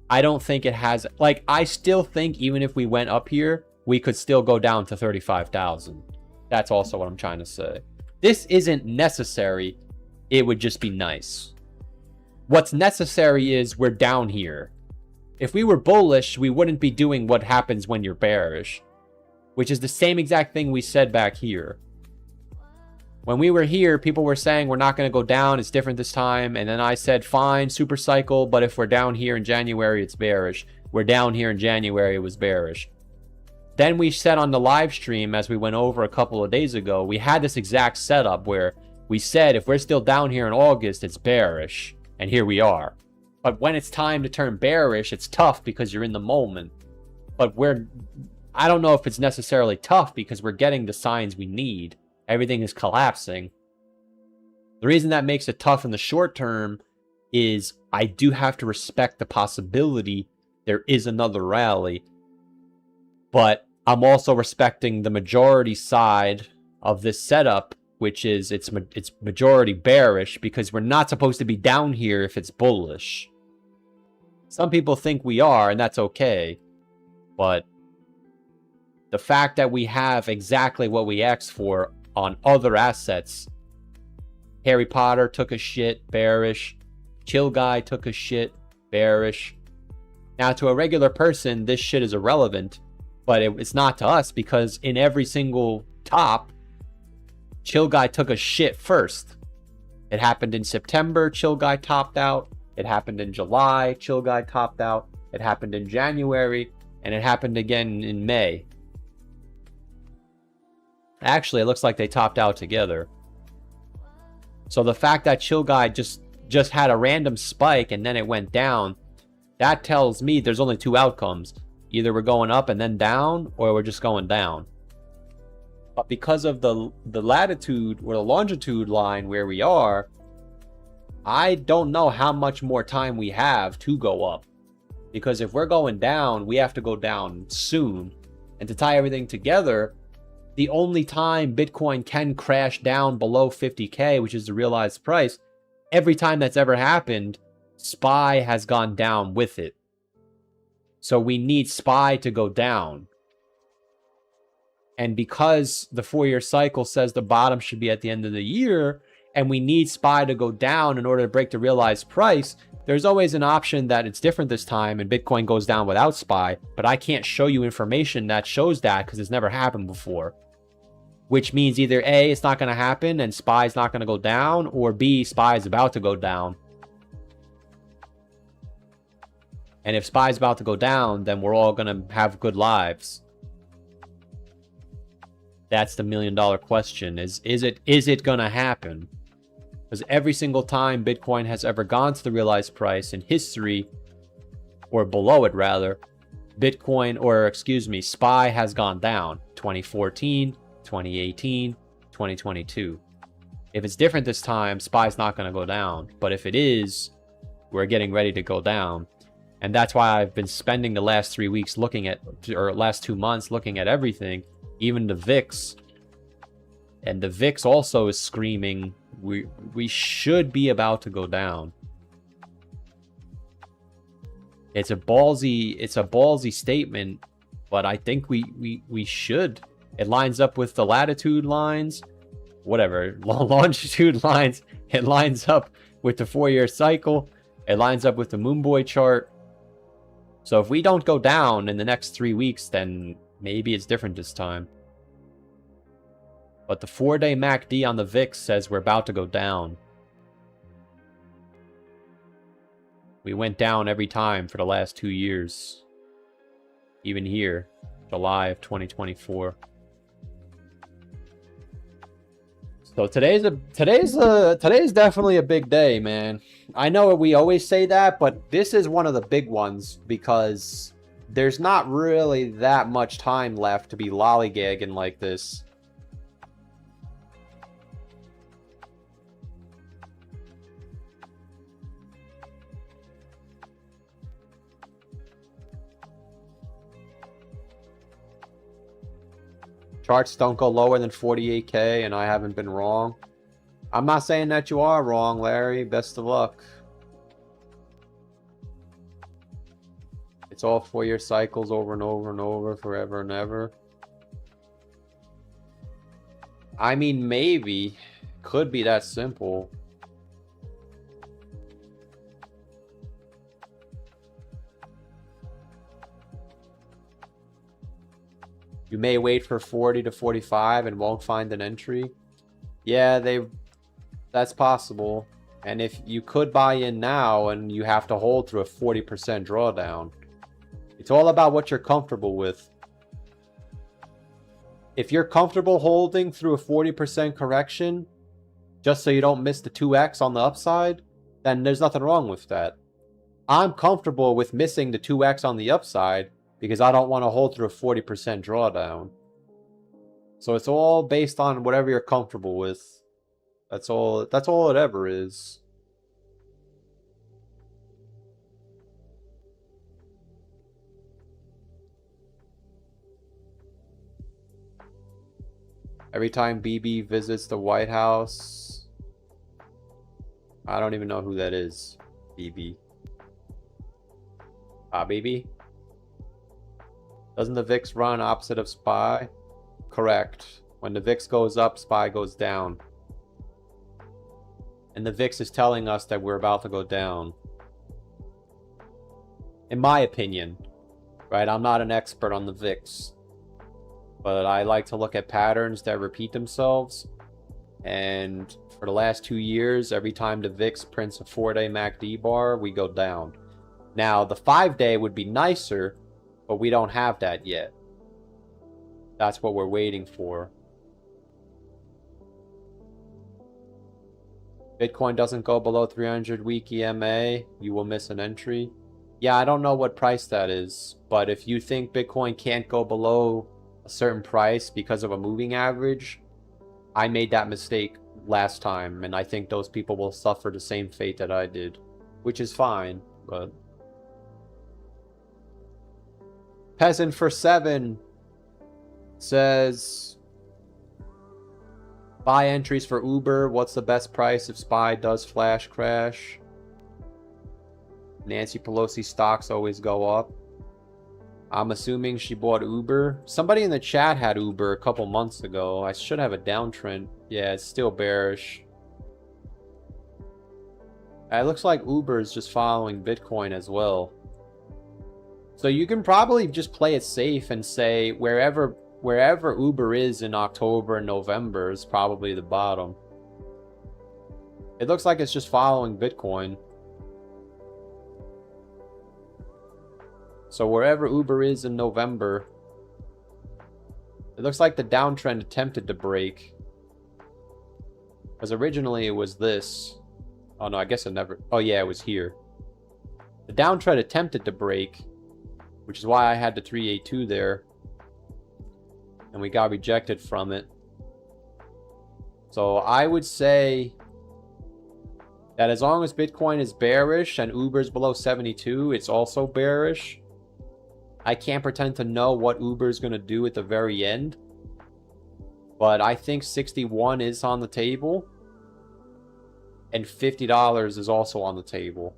I don't think it has, like, I still think even if we went up here, we could still go down to 35,000. That's also what I'm trying to say. This isn't necessary. It would just be nice. What's necessary is we're down here. If we were bullish, we wouldn't be doing what happens when you're bearish, which is the same exact thing we said back here. When we were here, people were saying we're not going to go down. It's different this time. And then I said, fine, super cycle. But if we're down here in January, it's bearish. We're down here in January, it was bearish. Then we said on the live stream, as we went over a couple of days ago, we had this exact setup where we said if we're still down here in August, it's bearish. And here we are. But when it's time to turn bearish, it's tough because you're in the moment. But I don't know if it's necessarily tough because we're getting the signs we need. Everything is collapsing. The reason that makes it tough in the short term is I do have to respect the possibility there is another rally. But I'm also respecting the majority side of this setup, which is it's majority bearish because we're not supposed to be down here if it's bullish. Some people think we are, and that's okay. But the fact that we have exactly what we asked for on other assets. Harry Potter took a shit, bearish. Chill Guy took a shit, bearish. Now, to a regular person, this shit is irrelevant, but it's not to us because in every single top, Chill Guy took a shit first. It happened in September, Chill Guy topped out. It happened in July, Chill Guy topped out. It happened in January, and it happened again in May. Actually, it looks like they topped out together. So the fact that Chill Guy just had a random spike and then it went down, that tells me there's only two outcomes. Either we're going up and then down, or we're just going down. But because of the latitude or the longitude line where we are, I don't know how much more time we have to go up. Because if we're going down, we have to go down soon. And to tie everything together, the only time Bitcoin can crash down below 50K, which is the realized price, every time that's ever happened, SPY has gone down with it. So we need SPY to go down. And because the 4-year cycle says the bottom should be at the end of the year, and we need SPY to go down in order to break the realized price, there's always an option that it's different this time and Bitcoin goes down without SPY, but I can't show you information that shows that because it's never happened before. Which means either A, it's not going to happen and SPY is not going to go down, or B, SPY is about to go down. And if SPY is about to go down, then we're all going to have good lives. That's the $1 million question. Is it going to happen? Because every single time Bitcoin has ever gone to the realized price in history, or below it rather, SPY has gone down. 2014, 2018, 2022. If it's different this time, SPY's not going to go down. But if it is, we're getting ready to go down. And that's why I've been spending the last 3 weeks looking at, or last 2 months looking at everything, even the VIX. And the VIX also is screaming, we should be about to go down. It's a ballsy statement, but I think we should. It lines up with the latitude lines, whatever, longitude lines. It lines up with the 4-year cycle. It lines up with the Moonboy chart. So if we don't go down in the next 3 weeks, then maybe it's different this time. But the 4-day MACD on the VIX says we're about to go down. We went down every time for the last 2 years. Even here, July of 2024. So today's definitely a big day, man. I know we always say that, but this is one of the big ones because there's not really that much time left to be lollygagging like this. charts don't go lower than 48K and I haven't been wrong. I'm not saying that you are wrong, Larry. Best of luck. It's all 4-year cycles over and over and over, forever and ever. I mean, maybe. Could be that simple. You may wait for 40 to 45 and won't find an entry. Yeah, that's possible. And if you could buy in now and you have to hold through a 40% drawdown. It's all about what you're comfortable with. If you're comfortable holding through a 40% correction, just so you don't miss the 2x on the upside, then there's nothing wrong with that. I'm comfortable with missing the 2x on the upside because I don't want to hold through a 40% drawdown. So it's all based on whatever you're comfortable with. That's all it ever is. Every time BB visits the White House. I don't even know who that is. BB. BB? Doesn't the VIX run opposite of SPY? Correct. When the VIX goes up, SPY goes down. And the VIX is telling us that we're about to go down. In my opinion. Right? I'm not an expert on the VIX. But I like to look at patterns that repeat themselves. And for the last 2 years, every time the VIX prints a 4-day MACD bar, we go down. Now, the 5-day would be nicer, but we don't have that yet. That's what we're waiting for. Bitcoin doesn't go below 300-week EMA, you will miss an entry. Yeah, I don't know what price that is, but if you think Bitcoin can't go below a certain price because of a moving average, I made that mistake last time, and I think those people will suffer the same fate that I did, which is fine. But Peasant for 7 says, buy entries for Uber. What's the best price if SPY does flash crash? Nancy Pelosi stocks always go up. I'm assuming she bought Uber. Somebody in the chat had Uber a couple months ago. I should have a downtrend. Yeah, it's still bearish. It looks like Uber is just following Bitcoin as well. So you can probably just play it safe and say wherever Uber is in October and November is probably the bottom. It looks like it's just following Bitcoin. So wherever Uber is in November, it looks like the downtrend attempted to break. Because originally it was this. Oh no, I guess it never... Oh yeah, it was here. The downtrend attempted to break, which is why I had the 382 there. And we got rejected from it. So I would say that as long as Bitcoin is bearish and Uber's below 72, it's also bearish. I can't pretend to know what Uber is going to do at the very end. But I think 61 is on the table. And $50 is also on the table.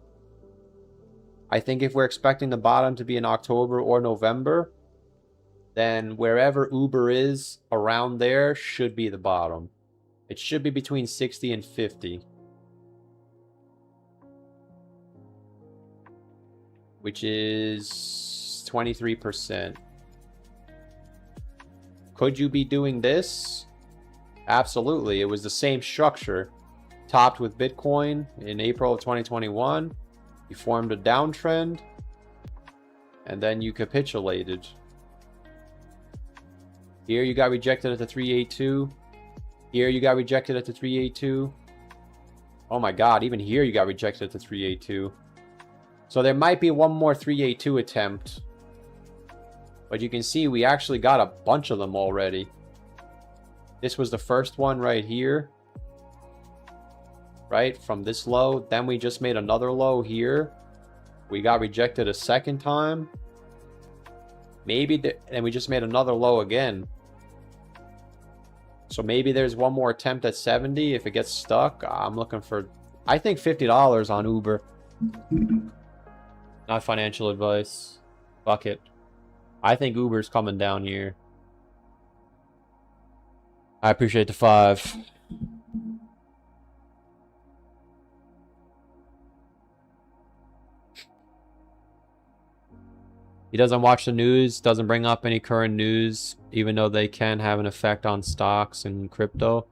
I think if we're expecting the bottom to be in October or November, then wherever Uber is around there should be the bottom. It should be between 60 and 50. Which is 23%. Could you be doing this? Absolutely. It was the same structure. Topped with Bitcoin in April of 2021. You formed a downtrend. And then you capitulated. Here you got rejected at the 382. Here you got rejected at the 382. Oh my god, even here you got rejected at the 382. So there might be one more 382 attempt. But you can see we actually got a bunch of them already. This was the first one right here. Right? From this low. Then we just made another low here. We got rejected a second time. Maybe, and we just made another low again. So maybe there's one more attempt at 70. If it gets stuck, I'm looking for, I think $50 on Uber. Not financial advice. Fuck it. I think Uber's coming down here. I appreciate the 5. He doesn't watch the news, doesn't bring up any current news, even though they can have an effect on stocks and crypto.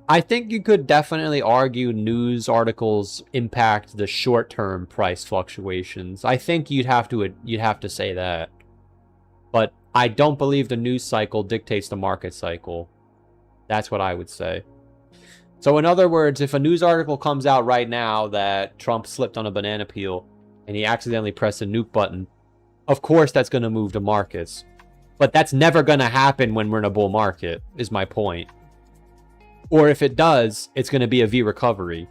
I think you could definitely argue news articles impact the short-term price fluctuations. I think you'd have to say that. But I don't believe the news cycle dictates the market cycle. That's what I would say. So in other words, if a news article comes out right now that Trump slipped on a banana peel and he accidentally pressed a nuke button, of course that's going to move the markets. But that's never going to happen when we're in a bull market, is my point. Or if it does, it's going to be a V recovery.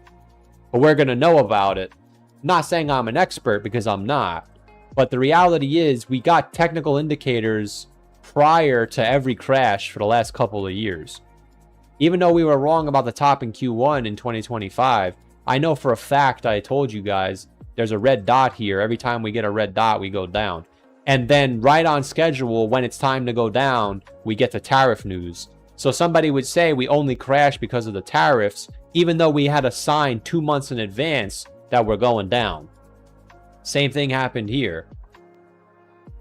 But we're going to know about it. I'm not saying I'm an expert, because I'm not. But the reality is, we got technical indicators prior to every crash for the last couple of years. Even though we were wrong about the top in Q1 in 2025, I know for a fact, I told you guys, there's a red dot here. Every time we get a red dot, we go down. And then right on schedule, when it's time to go down, we get the tariff news. So somebody would say we only crashed because of the tariffs, even though we had a sign 2 months in advance that we're going down. Same thing happened here.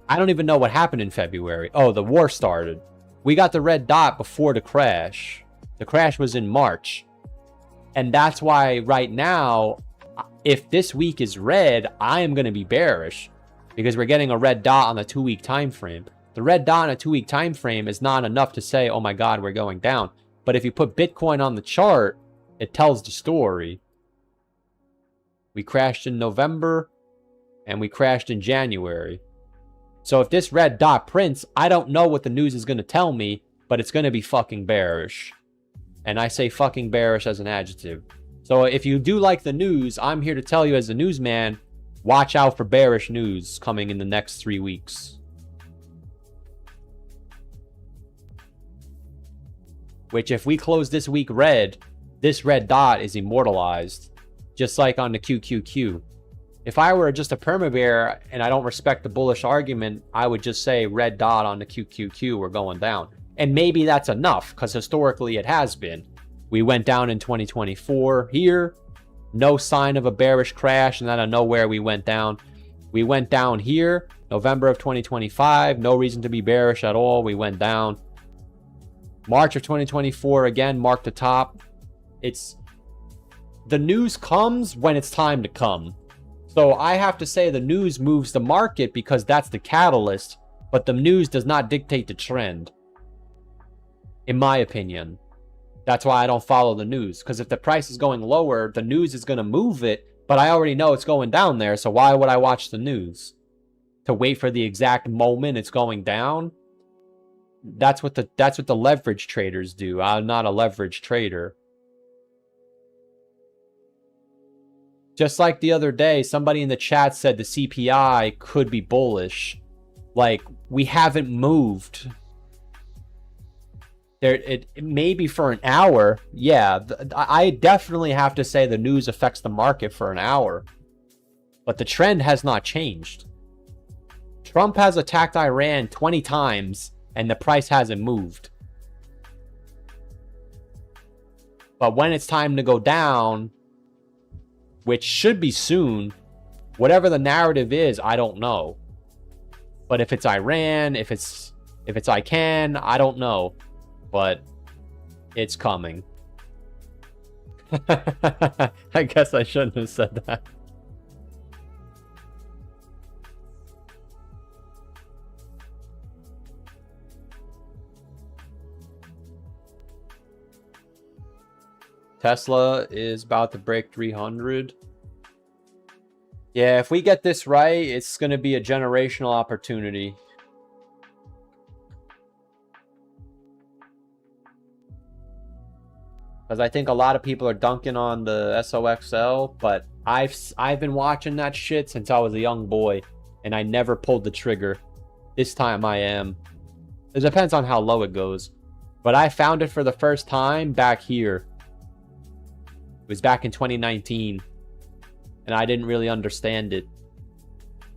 I don't even know what happened in February. Oh, the war started. We got the red dot before the crash. The crash was in March. And that's why right now, if this week is red, I am going to be bearish. Because we're getting a red dot on the 2-week time frame. The red dot on a 2-week time frame is not enough to say, oh my God, we're going down. But if you put Bitcoin on the chart, it tells the story. We crashed in November, and we crashed in January. So if this red dot prints, I don't know what the news is going to tell me, but it's going to be fucking bearish. And I say fucking bearish as an adjective. So if you do like the news, I'm here to tell you as a newsman, watch out for bearish news coming in the next 3 weeks. Which, if we close this week red, this red dot is immortalized. Just like on the QQQ. If I were just a perma-bear and I don't respect the bullish argument, I would just say red dot on the QQQ, we're going down. And maybe that's enough, because historically it has been. We went down in 2024 here. No sign of a bearish crash, and out of nowhere we went down. We went down here, November of 2025. No reason to be bearish at all. We went down. March of 2024, again, marked the top. The news comes when it's time to come. So I have to say the news moves the market because that's the catalyst, but the news does not dictate the trend. In my opinion. That's why I don't follow the news. Because if the price is going lower, the news is going to move it, but I already know it's going down there, so why would I watch the news? To wait for the exact moment it's going down? That's what the leverage traders do. I'm not a leverage trader. Just like the other day, somebody in the chat said the CPI could be bullish. Like, we haven't moved. It may be for an hour. Yeah, I definitely have to say the news affects the market for an hour. But the trend has not changed. Trump has attacked Iran 20 times, and the price hasn't moved. But when it's time to go down, which should be soon, whatever the narrative is, I don't know. But if it's Iran, if it's ICANN, I don't know. But it's coming. I guess I shouldn't have said that. Tesla is about to break 300. Yeah, if we get this right, it's going to be a generational opportunity. Because I think a lot of people are dunking on the SOXL, but I've been watching that shit since I was a young boy, and I never pulled the trigger. This time I am. It depends on how low it goes. But I found it for the first time back here. It was back in 2019. And I didn't really understand it.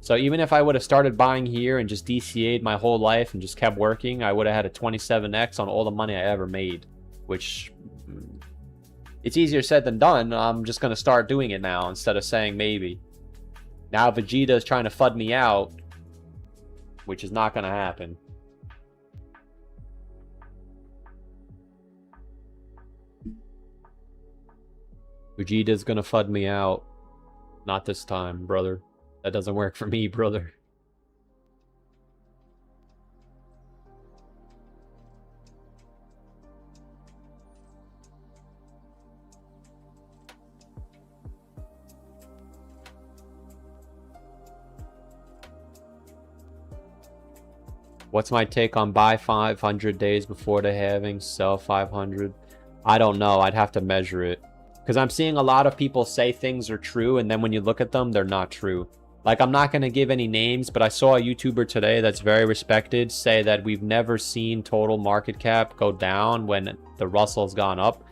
So even if I would have started buying here and just DCA'd my whole life and just kept working, I would have had a 27x on all the money I ever made. Which, it's easier said than done. I'm just going to start doing it now instead of saying maybe. Now Vegeta is trying to FUD me out, which is not going to happen. Vegeta's going to FUD me out. Not this time, brother. That doesn't work for me, brother. What's my take on buy 500 days before the halving, sell 500? I don't know. I'd have to measure it. Because I'm seeing a lot of people say things are true, and then when you look at them, they're not true. Like, I'm not going to give any names, but I saw a YouTuber today that's very respected say that we've never seen total market cap go down when the Russell's gone up.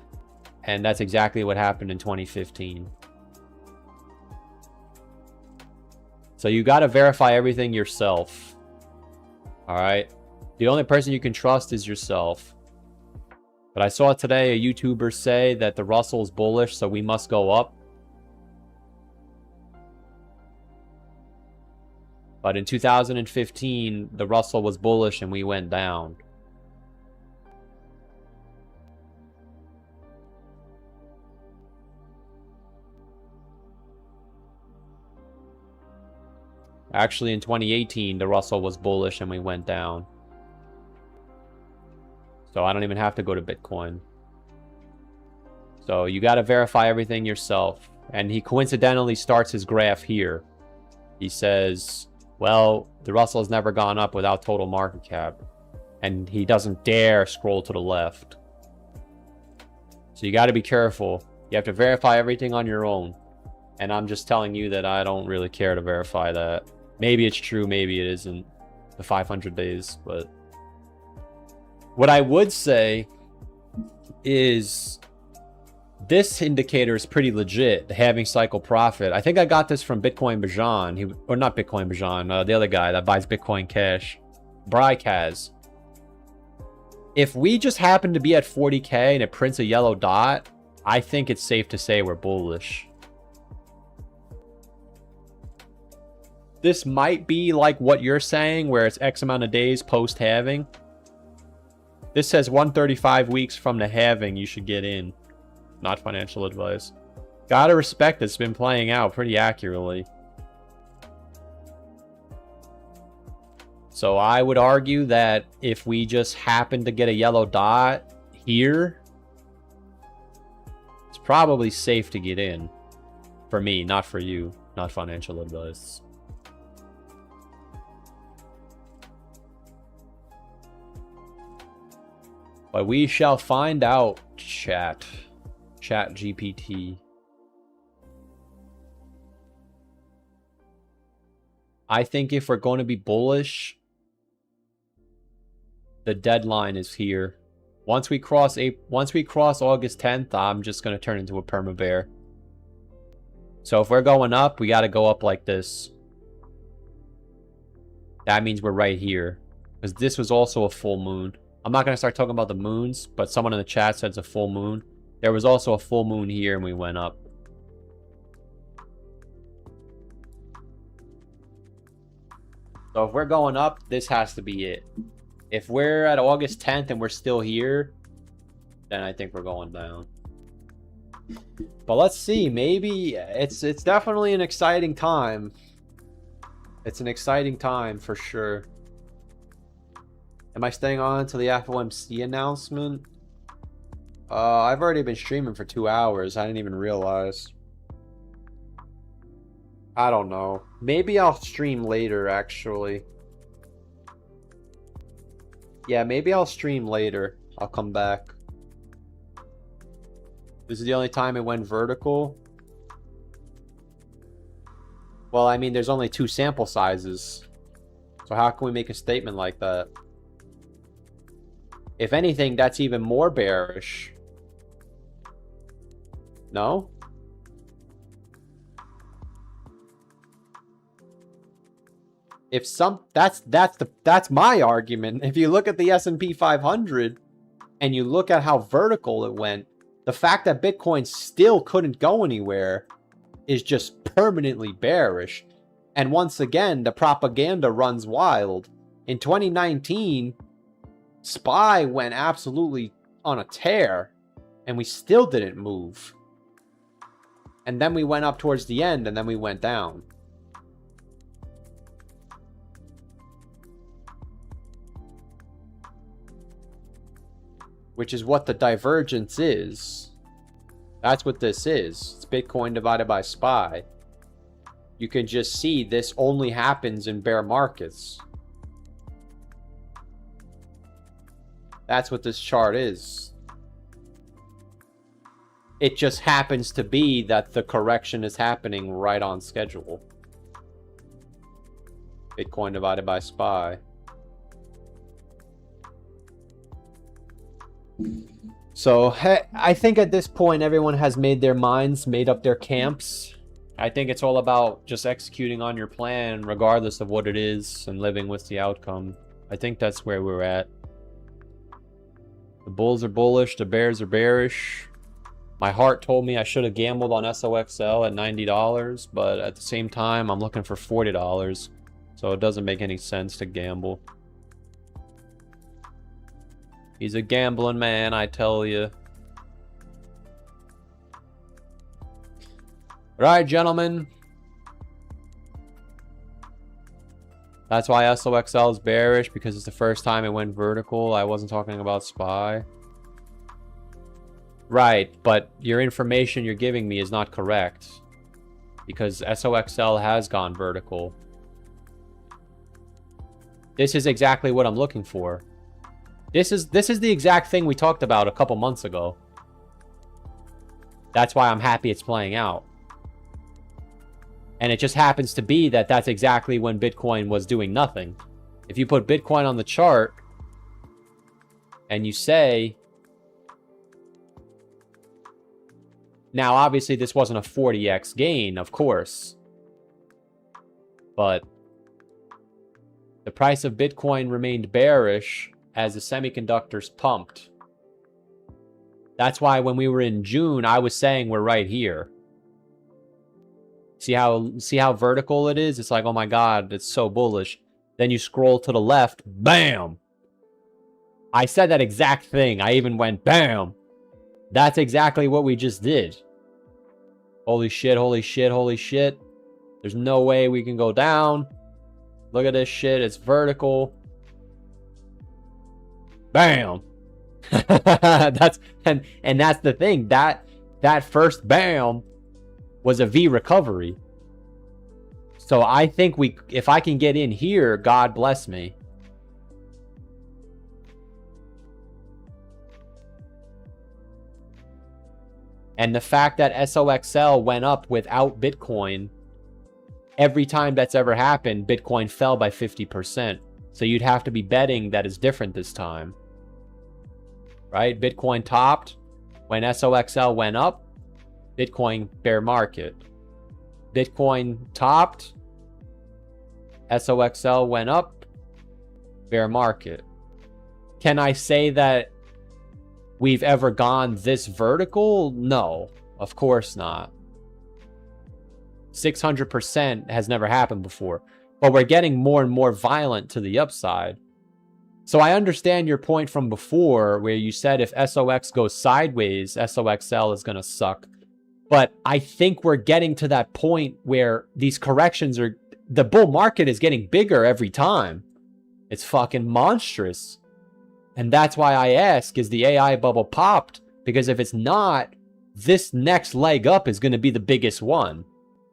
And that's exactly what happened in 2015. So you got to verify everything yourself. Alright? The only person you can trust is yourself. But I saw today a YouTuber say that the Russell's bullish, so we must go up. But in 2015, the Russell was bullish and we went down. Actually, in 2018, the Russell was bullish and we went down. So I don't even have to go to Bitcoin. So you got to verify everything yourself. And he coincidentally starts his graph here. He says, well, the Russell has never gone up without total market cap. And he doesn't dare scroll to the left. So you got to be careful. You have to verify everything on your own. And I'm just telling you that I don't really care to verify that. Maybe it's true, maybe it isn't. The 500 days, but... What I would say is this indicator is pretty legit, the halving cycle profit. I think I got this from Bitcoin Bajan, or not Bitcoin Bajan, the other guy that buys Bitcoin Cash, Brykaz. If we just happen to be at 40k and it prints a yellow dot, I think it's safe to say we're bullish. This might be like what you're saying, where it's X amount of days post-halving. This says 135 weeks from the halving you should get in. Not financial advice. Gotta respect it's been playing out pretty accurately. So I would argue that if we just happen to get a yellow dot here, it's probably safe to get in. For me, not for you. Not financial advice. But we shall find out, chat. Chat GPT. I think if we're going to be bullish, the deadline is here. Once we cross August 10th, I'm just going to turn into a perma bear. So if we're going up, we got to go up like this. That means we're right here. Because this was also a full moon. I'm not going to start talking about the moons, but someone in the chat said it's a full moon. There was also a full moon here and we went up. So if we're going up, this has to be it. If we're at August 10th and we're still here, then I think we're going down. But let's see. Maybe it's definitely an exciting time. It's an exciting time for sure. Am I staying on until the FOMC announcement? I've already been streaming for 2 hours. I didn't even realize. I don't know. Maybe I'll stream later, actually. Yeah, maybe I'll stream later. I'll come back. This is the only time it went vertical. Well, I mean, there's only 2 sample sizes. So how can we make a statement like that? If anything, that's even more bearish. No? If that's my argument. If you look at the S&P 500 and you look at how vertical it went, the fact that Bitcoin still couldn't go anywhere is just permanently bearish. And once again, the propaganda runs wild. In 2019, SPY went absolutely on a tear, and we still didn't move. And then we went up towards the end, and then we went down. Which is what the divergence is. That's what this is. It's Bitcoin divided by SPY. You can just see this only happens in bear markets. That's what this chart is. It just happens to be that the correction is happening right on schedule. Bitcoin divided by SPY. So I think at this point everyone has made their minds, made up their camps. I think it's all about just executing on your plan regardless of what it is and living with the outcome. I think that's where we're at. The bulls are bullish, the bears are bearish. My heart told me I should have gambled on SOXL at $90, but at the same time I'm looking for $40, so it doesn't make any sense to gamble. He's a gambling man, I tell you. Alright, gentlemen. That's why SOXL is bearish, because it's the first time it went vertical. I wasn't talking about SPY. Right, but your information you're giving me is not correct, because SOXL has gone vertical. This is exactly what I'm looking for. This is the exact thing we talked about a couple months ago. That's why I'm happy it's playing out. And it just happens to be that that's exactly when Bitcoin was doing nothing. If you put Bitcoin on the chart and you say, now obviously this wasn't a 40x gain, of course, but the price of Bitcoin remained bearish as the semiconductors pumped. That's why when we were in June, I was saying we're right here. See how vertical it is? It's like, oh my God, it's so bullish. Then you scroll to the left, bam! I said that exact thing. I even went, bam! That's exactly what we just did. Holy shit, holy shit, holy shit. There's no way we can go down. Look at this shit, it's vertical. Bam! that's the thing. That first bam was a V recovery. So I think if I can get in here, God bless me. And the fact that SOXL went up without Bitcoin, every time that's ever happened, Bitcoin fell by 50%. So you'd have to be betting that it's different this time. Right? Bitcoin topped. When SOXL went up, Bitcoin bear market. Bitcoin topped. SOXL went up. Bear market. Can I say that we've ever gone this vertical? No, of course not. 600% has never happened before. But we're getting more and more violent to the upside. So I understand your point from before where you said if SOX goes sideways, SOXL is going to suck. But I think we're getting to that point where these corrections are... The bull market is getting bigger every time. It's fucking monstrous. And that's why I ask, is the AI bubble popped? Because if it's not, this next leg up is going to be the biggest one.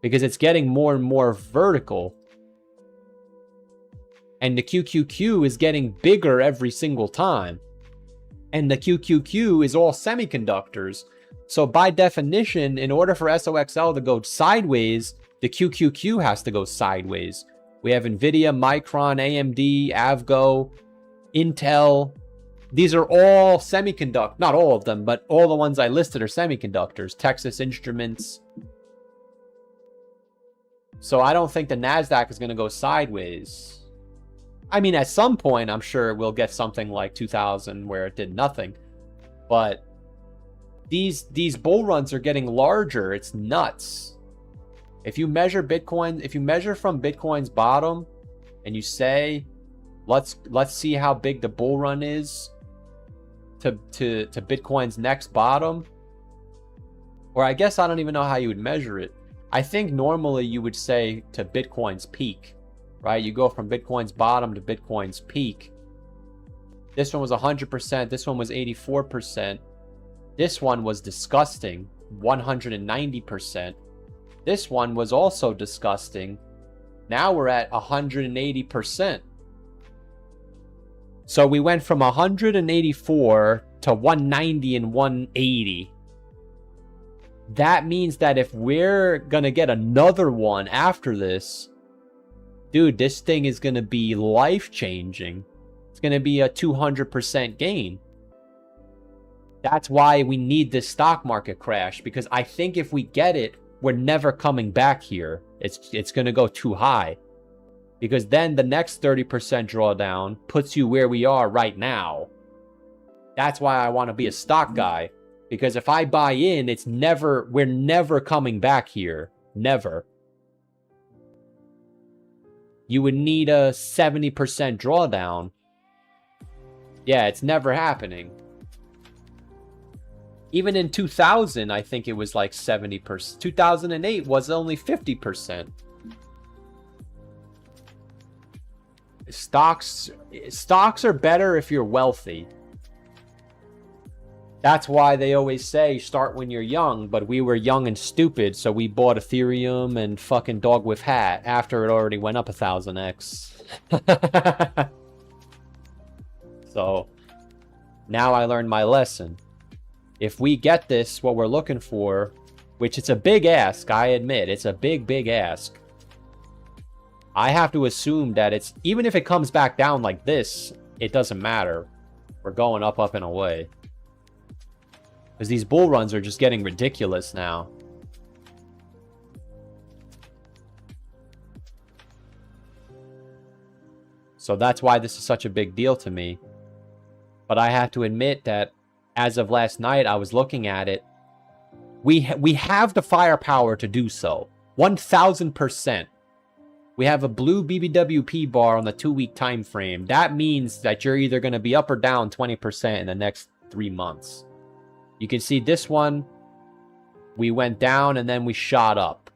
Because it's getting more and more vertical. And the QQQ is getting bigger every single time. And the QQQ is all semiconductors. So by definition, in order for SOXL to go sideways, the QQQ has to go sideways. We have NVIDIA, Micron, AMD, Avgo, Intel, these are all semiconductor, not all of them, but all the ones I listed are semiconductors. Texas Instruments. So I don't think the NASDAQ is going to go sideways. I mean, at some point, I'm sure we'll get something like 2000 where it did nothing. But these bull runs are getting larger. It's nuts. If you measure Bitcoin, if you measure from Bitcoin's bottom and you say, let's see how big the bull run is to Bitcoin's next bottom, or I guess I don't even know how you would measure it. I think normally you would say to Bitcoin's peak, right? You go from Bitcoin's bottom to Bitcoin's peak. This one was 100%. This one was 84%. This one was disgusting, 190%. This one was also disgusting. Now we're at 180%. So we went from 184 to 190 and 180. That means that if we're going to get another one after this, dude, this thing is going to be life-changing. It's going to be a 200% gain. That's why we need this stock market crash, because I think if we get it, we're never coming back here. It's going to go too high. Because then the next 30% drawdown puts you where we are right now. That's why I want to be a stock guy. Because if I buy in, we're never coming back here. Never. You would need a 70% drawdown. Yeah, it's never happening. Even in 2000, I think it was like 70%. 2008 was only 50%. Stocks are better if you're wealthy. That's why they always say start when you're young, but we were young and stupid, so we bought Ethereum and fucking dog with hat after it already went up 1000x. So now I learned my lesson. If we get this, what we're looking for, which it's a big ask, I admit, it's a big ask. I have to assume that it's, even if it comes back down like this, it doesn't matter. We're going up and away. Because these bull runs are just getting ridiculous now. So that's why this is such a big deal to me. But I have to admit that as of last night, I was looking at it. We have the firepower to do so. 1000%. We have a blue BBWP bar on the 2-week time frame. That means that you're either going to be up or down 20% in the next 3 months. You can see this one, we went down and then we shot up.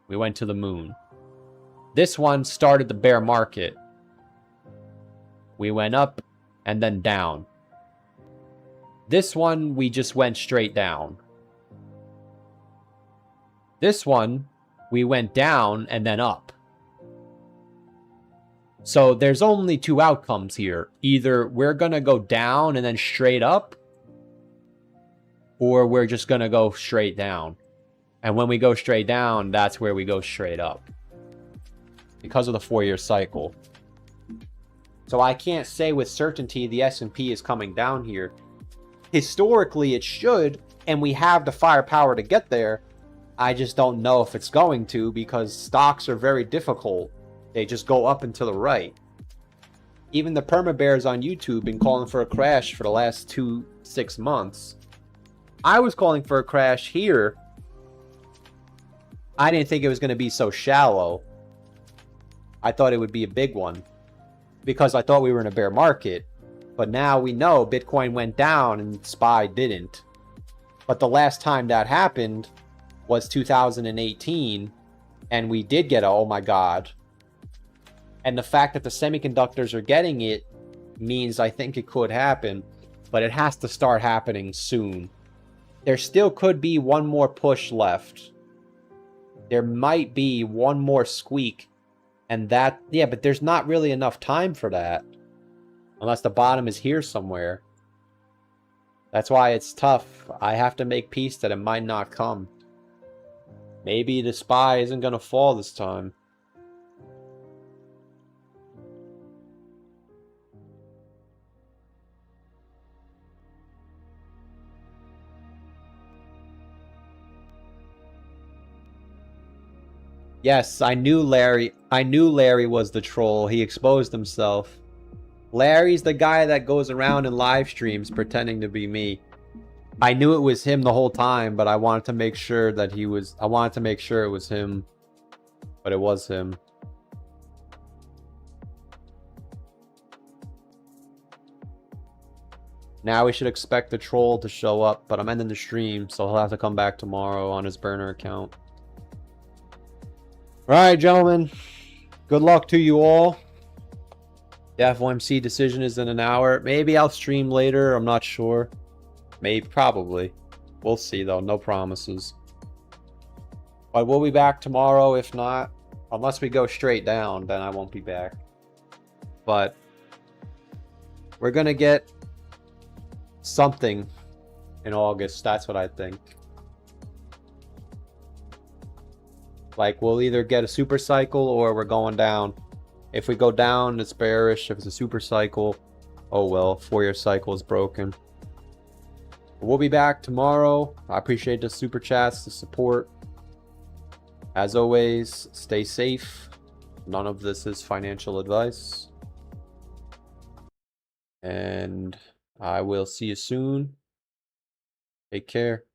We went to the moon. This one started the bear market. We went up and then down. This one, we just went straight down. This one, we went down and then up. So there's only 2 outcomes here. Either we're going to go down and then straight up, or we're just going to go straight down. And when we go straight down, that's where we go straight up. Because of the 4-year cycle. So I can't say with certainty the S&P is coming down here. Historically, it should, and we have the firepower to get there. I just don't know if it's going to, because stocks are very difficult. They just go up and to the right. Even the perma-bears on YouTube been calling for a crash for the last 6 months. I was calling for a crash here. I didn't think it was going to be so shallow. I thought it would be a big one. Because I thought we were in a bear market. But now we know Bitcoin went down and SPY didn't. But the last time that happened was 2018. And we did get a, oh my god. And the fact that the semiconductors are getting it means I think it could happen. But it has to start happening soon. There still could be one more push left. There might be one more squeak. And that, yeah, but there's not really enough time for that. Unless the bottom is here somewhere. That's why it's tough. I have to make peace that it might not come. Maybe the SPY isn't going to fall this time. Yes, I knew Larry. I knew Larry was the troll. He exposed himself. Larry's the guy that goes around in live streams pretending to be me. I knew it was him the whole time, but I wanted to make sure that he was... I wanted to make sure it was him. But it was him. Now we should expect the troll to show up, but I'm ending the stream, so he'll have to come back tomorrow on his burner account. Alright, gentlemen. Good luck to you all. The FOMC decision is in an hour. Maybe I'll stream later. I'm not sure. Maybe, probably. We'll see, though. No promises. But we'll be back tomorrow. If not, unless we go straight down, then I won't be back. But we're going to get something in August. That's what I think. Like, we'll either get a super cycle or we're going down. If we go down, it's bearish. If it's a super cycle, oh well, 4-year cycle is broken. We'll be back tomorrow. I appreciate the super chats, the support. As always, stay safe. None of this is financial advice. And I will see you soon. Take care.